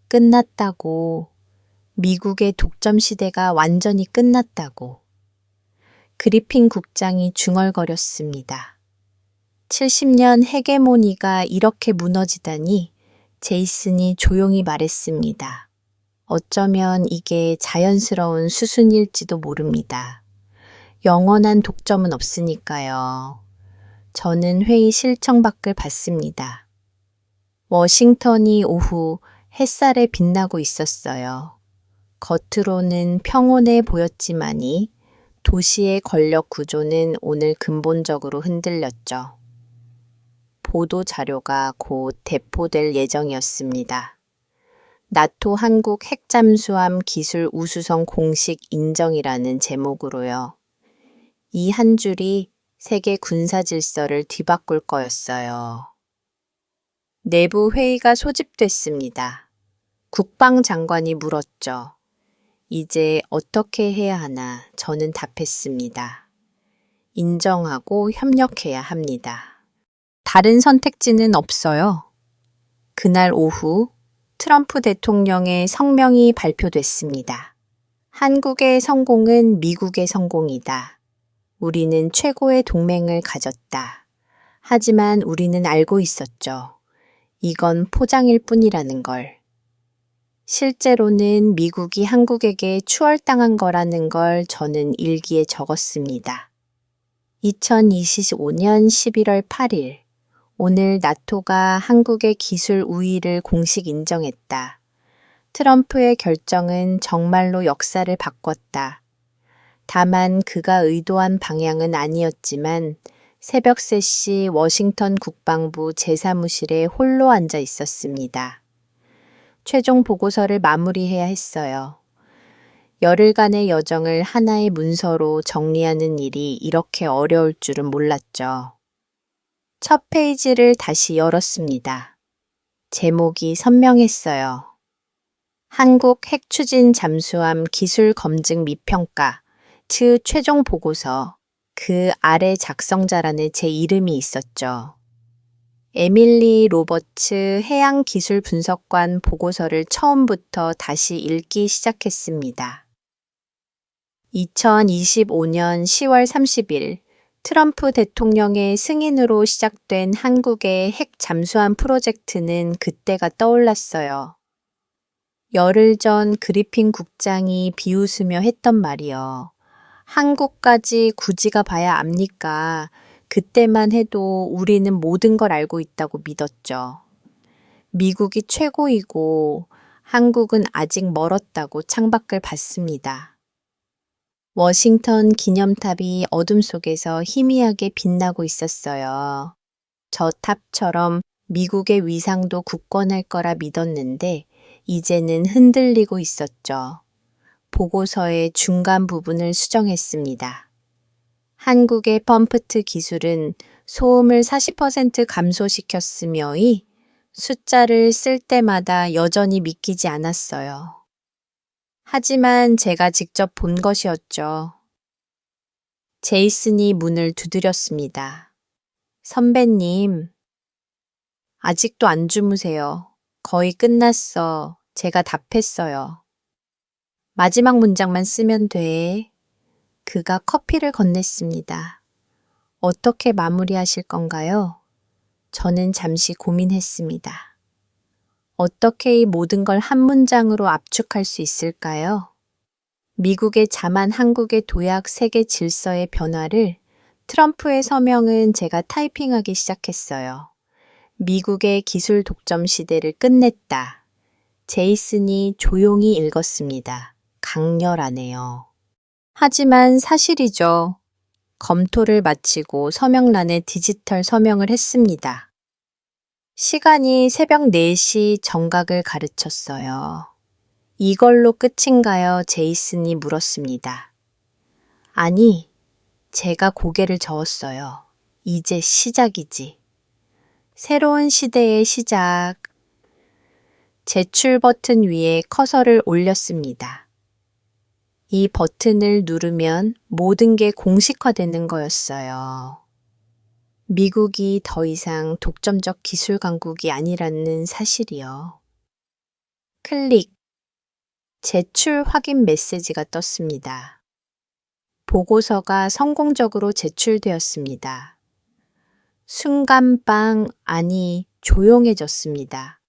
[SPEAKER 1] 끝났다고. 미국의 독점 시대가 완전히 끝났다고. 그리핀 국장이 중얼거렸습니다. 70년 헤게모니가 이렇게 무너지다니 제이슨이 조용히 말했습니다. 어쩌면 이게 자연스러운 수순일지도 모릅니다. 영원한 독점은 없으니까요. 저는 회의 실청 밖을 봤습니다. 워싱턴이 오후 햇살에 빛나고 있었어요. 겉으로는 평온해 보였지만이 도시의 권력 구조는 오늘 근본적으로 흔들렸죠. 보도 자료가 곧 대포될 예정이었습니다. 나토 한국 핵잠수함 기술 우수성 공식 인정이라는 제목으로요. 이 한 줄이 세계 군사 질서를 뒤바꿀 거였어요. 내부 회의가 소집됐습니다. 국방장관이 물었죠. 이제 어떻게 해야 하나 저는 답했습니다. 인정하고 협력해야 합니다. 다른 선택지는 없어요. 그날 오후 트럼프 대통령의 성명이 발표됐습니다. 한국의 성공은 미국의 성공이다. 우리는 최고의 동맹을 가졌다. 하지만 우리는 알고 있었죠. 이건 포장일 뿐이라는 걸. 실제로는 미국이 한국에게 추월당한 거라는 걸 저는 일기에 적었습니다. 2025년 11월 8일, 오늘 나토가 한국의 기술 우위를 공식 인정했다. 트럼프의 결정은 정말로 역사를 바꿨다. 다만 그가 의도한 방향은 아니었지만 새벽 3시 워싱턴 국방부 제 사무실에 홀로 앉아 있었습니다. 최종 보고서를 마무리해야 했어요. 열흘간의 여정을 하나의 문서로 정리하는 일이 이렇게 어려울 줄은 몰랐죠. 첫 페이지를 다시 열었습니다. 제목이 선명했어요. 한국 핵추진 잠수함 기술 검증 및 평가, 즉 최종 보고서, 그 아래 작성자란에 제 이름이 있었죠. 에밀리 로버츠 해양기술분석관 보고서를 처음부터 다시 읽기 시작했습니다. 2025년 10월 30일 트럼프 대통령의 승인으로 시작된 한국의 핵 잠수함 프로젝트는 그때가 떠올랐어요. 열흘 전 그리핀 국장이 비웃으며 했던 말이요. 한국까지 굳이 가봐야 압니까? 그때만 해도 우리는 모든 걸 알고 있다고 믿었죠. 미국이 최고이고 한국은 아직 멀었다고 창밖을 봤습니다. 워싱턴 기념탑이 어둠 속에서 희미하게 빛나고 있었어요. 저 탑처럼 미국의 위상도 굳건할 거라 믿었는데 이제는 흔들리고 있었죠. 보고서의 중간 부분을 수정했습니다. 한국의 펌프트 기술은 소음을 40% 감소시켰으며이 숫자를 쓸 때마다 여전히 믿기지 않았어요. 하지만 제가 직접 본 것이었죠. 제이슨이 문을 두드렸습니다. 선배님, 아직도 안 주무세요. 거의 끝났어. 제가 답했어요. 마지막 문장만 쓰면 돼. 그가 커피를 건넸습니다. 어떻게 마무리하실 건가요? 저는 잠시 고민했습니다. 어떻게 이 모든 걸 한 문장으로 압축할 수 있을까요? 미국의 자만 한국의 도약 세계 질서의 변화를 트럼프의 서명은 제가 타이핑하기 시작했어요. 미국의 기술 독점 시대를 끝냈다. 제이슨이 조용히 읽었습니다. 강렬하네요. 하지만 사실이죠. 검토를 마치고 서명란에 디지털 서명을 했습니다. 시간이 새벽 4시 정각을 가르쳤어요. 이걸로 끝인가요? 제이슨이 물었습니다. 아니, 제가 고개를 저었어요. 이제 시작이지. 새로운 시대의 시작. 제출 버튼 위에 커서를 올렸습니다. 이 버튼을 누르면 모든 게 공식화되는 거였어요. 미국이 더 이상 독점적 기술 강국이 아니라는 사실이요. 클릭. 제출 확인 메시지가 떴습니다. 보고서가 성공적으로 제출되었습니다. 순간 조용해졌습니다.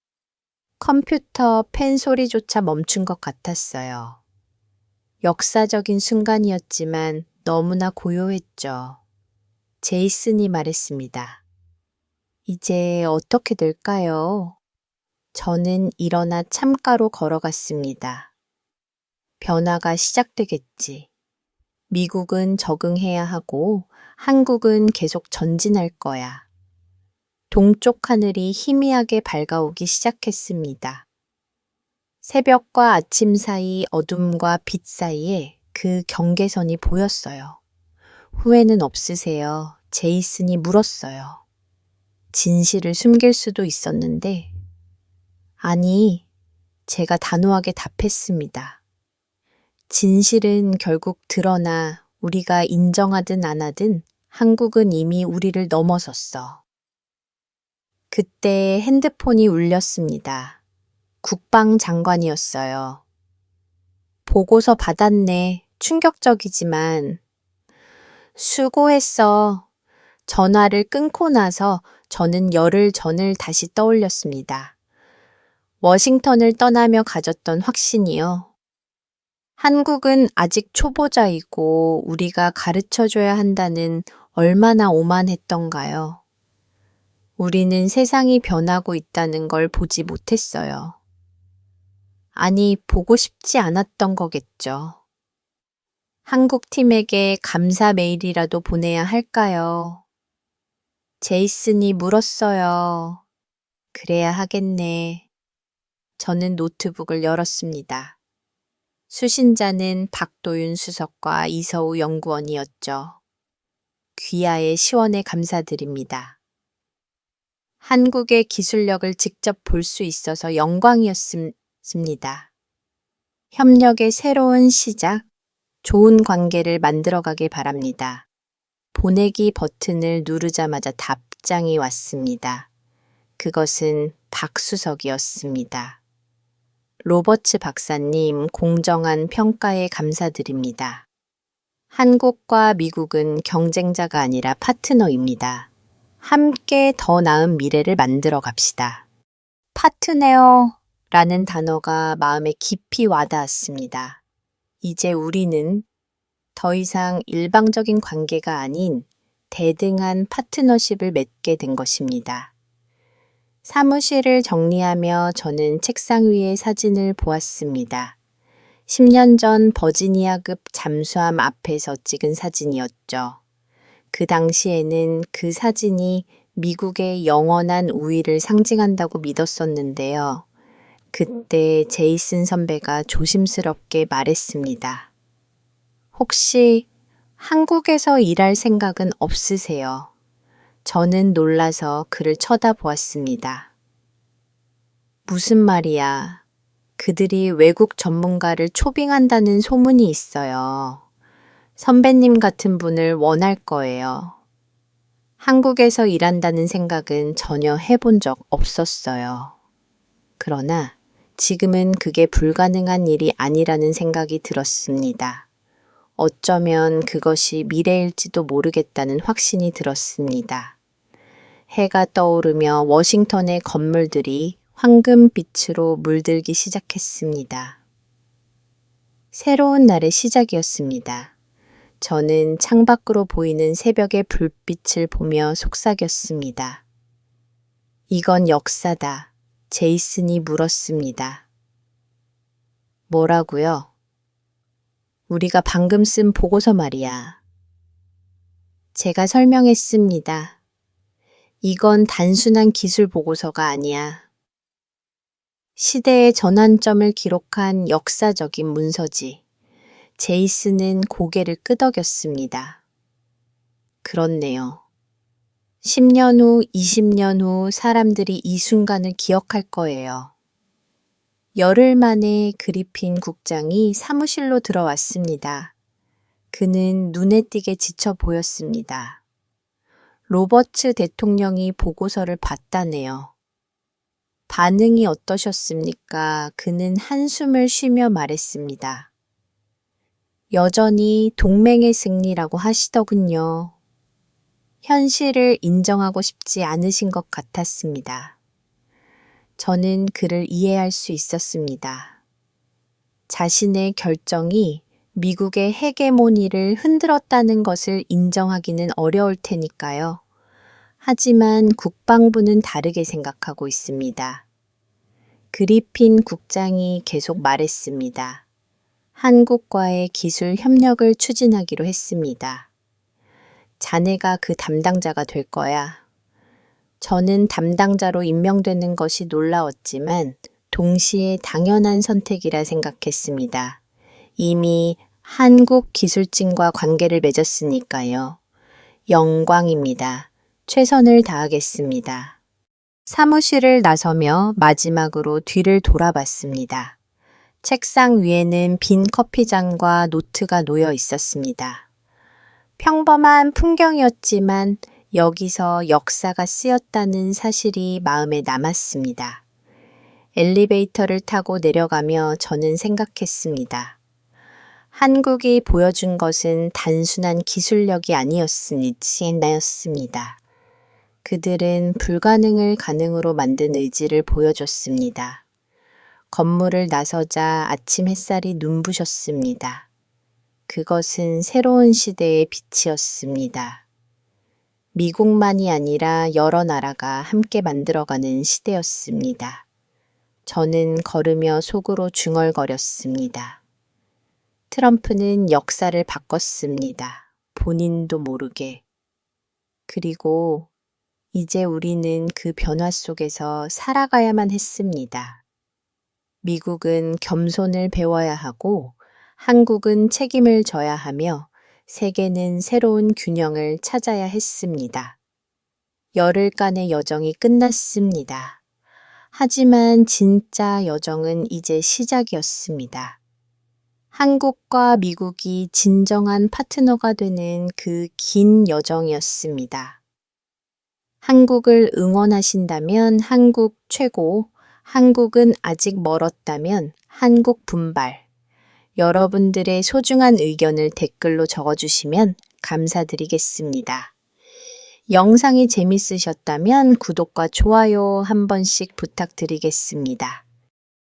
[SPEAKER 1] 컴퓨터 펜 소리조차 멈춘 것 같았어요. 역사적인 순간이었지만 너무나 고요했죠. 제이슨이 말했습니다. 이제 어떻게 될까요? 저는 일어나 창가로 걸어갔습니다. 변화가 시작되겠지. 미국은 적응해야 하고 한국은 계속 전진할 거야. 동쪽 하늘이 희미하게 밝아오기 시작했습니다. 새벽과 아침 사이 어둠과 빛 사이에 그 경계선이 보였어요. 후회는 없으세요? 제이슨이 물었어요. 진실을 숨길 수도 있었는데, 아니, 제가 단호하게 답했습니다. 진실은 결국 드러나 우리가 인정하든 안 하든 한국은 이미 우리를 넘어섰어. 그때 핸드폰이 울렸습니다. 국방장관이었어요. 보고서 받았네. 충격적이지만. 수고했어. 전화를 끊고 나서 저는 열흘 전을 다시 떠올렸습니다. 워싱턴을 떠나며 가졌던 확신이요. 한국은 아직 초보자이고 우리가 가르쳐줘야 한다는 얼마나 오만했던가요. 우리는 세상이 변하고 있다는 걸 보지 못했어요. 아니, 보고 싶지 않았던 거겠죠. 한국 팀에게 감사 메일이라도 보내야 할까요? 제이슨이 물었어요. 그래야 하겠네. 저는 노트북을 열었습니다. 수신자는 박도윤 수석과 이서우 연구원이었죠. 귀하의 시원에 감사드립니다. 한국의 기술력을 직접 볼 수 있어서 영광이었습니다. 협력의 새로운 시작, 좋은 관계를 만들어가길 바랍니다. 보내기 버튼을 누르자마자 답장이 왔습니다. 그것은 박수석이었습니다. 로버츠 박사님, 공정한 평가에 감사드립니다. 한국과 미국은 경쟁자가 아니라 파트너입니다. 함께 더 나은 미래를 만들어 갑시다. 파트너라는 단어가 마음에 깊이 와닿았습니다. 이제 우리는 더 이상 일방적인 관계가 아닌 대등한 파트너십을 맺게 된 것입니다. 사무실을 정리하며 저는 책상 위의 사진을 보았습니다. 10년 전 버지니아급 잠수함 앞에서 찍은 사진이었죠. 그 당시에는 그 사진이 미국의 영원한 우위를 상징한다고 믿었었는데요. 그때 제이슨 선배가 조심스럽게 말했습니다. 혹시 한국에서 일할 생각은 없으세요? 저는 놀라서 그를 쳐다보았습니다. 무슨 말이야? 그들이 외국 전문가를 초빙한다는 소문이 있어요. 선배님 같은 분을 원할 거예요. 한국에서 일한다는 생각은 전혀 해본 적 없었어요. 그러나 지금은 그게 불가능한 일이 아니라는 생각이 들었습니다. 어쩌면 그것이 미래일지도 모르겠다는 확신이 들었습니다. 해가 떠오르며 워싱턴의 건물들이 황금빛으로 물들기 시작했습니다. 새로운 날의 시작이었습니다. 저는 창밖으로 보이는 새벽의 불빛을 보며 속삭였습니다. 이건 역사다. 제이슨이 물었습니다. 뭐라고요? 우리가 방금 쓴 보고서 말이야. 제가 설명했습니다. 이건 단순한 기술 보고서가 아니야. 시대의 전환점을 기록한 역사적인 문서지. 제이슨은 고개를 끄덕였습니다. 그렇네요. 10년 후, 20년 후 사람들이 이 순간을 기억할 거예요. 열흘 만에 그리핀 국장이 사무실로 들어왔습니다. 그는 눈에 띄게 지쳐 보였습니다. 로버츠 대통령이 보고서를 봤다네요. 반응이 어떠셨습니까? 그는 한숨을 쉬며 말했습니다. 여전히 동맹의 승리라고 하시더군요. 현실을 인정하고 싶지 않으신 것 같았습니다. 저는 그를 이해할 수 있었습니다. 자신의 결정이 미국의 헤게모니를 흔들었다는 것을 인정하기는 어려울 테니까요. 하지만 국방부는 다르게 생각하고 있습니다. 그리핀 국장이 계속 말했습니다. 한국과의 기술 협력을 추진하기로 했습니다. 자네가 그 담당자가 될 거야. 저는 담당자로 임명되는 것이 놀라웠지만 동시에 당연한 선택이라 생각했습니다. 이미 한국 기술진과 관계를 맺었으니까요. 영광입니다. 최선을 다하겠습니다. 사무실을 나서며 마지막으로 뒤를 돌아봤습니다. 책상 위에는 빈 커피잔과 노트가 놓여 있었습니다. 평범한 풍경이었지만 여기서 역사가 쓰였다는 사실이 마음에 남았습니다. 엘리베이터를 타고 내려가며 저는 생각했습니다. 한국이 보여준 것은 단순한 기술력이 아니었습니다. 그들은 불가능을 가능으로 만든 의지를 보여줬습니다. 건물을 나서자 아침 햇살이 눈부셨습니다. 그것은 새로운 시대의 빛이었습니다. 미국만이 아니라 여러 나라가 함께 만들어가는 시대였습니다. 저는 걸으며 속으로 중얼거렸습니다. 트럼프는 역사를 바꿨습니다. 본인도 모르게. 그리고 이제 우리는 그 변화 속에서 살아가야만 했습니다. 미국은 겸손을 배워야 하고 한국은 책임을 져야 하며 세계는 새로운 균형을 찾아야 했습니다. 열흘간의 여정이 끝났습니다. 하지만 진짜 여정은 이제 시작이었습니다. 한국과 미국이 진정한 파트너가 되는 그 긴 여정이었습니다. 한국을 응원하신다면 한국 최고, 한국은 아직 멀었다면 한국 분발. 여러분들의 소중한 의견을 댓글로 적어주시면 감사드리겠습니다. 영상이 재밌으셨다면 구독과 좋아요 한 번씩 부탁드리겠습니다.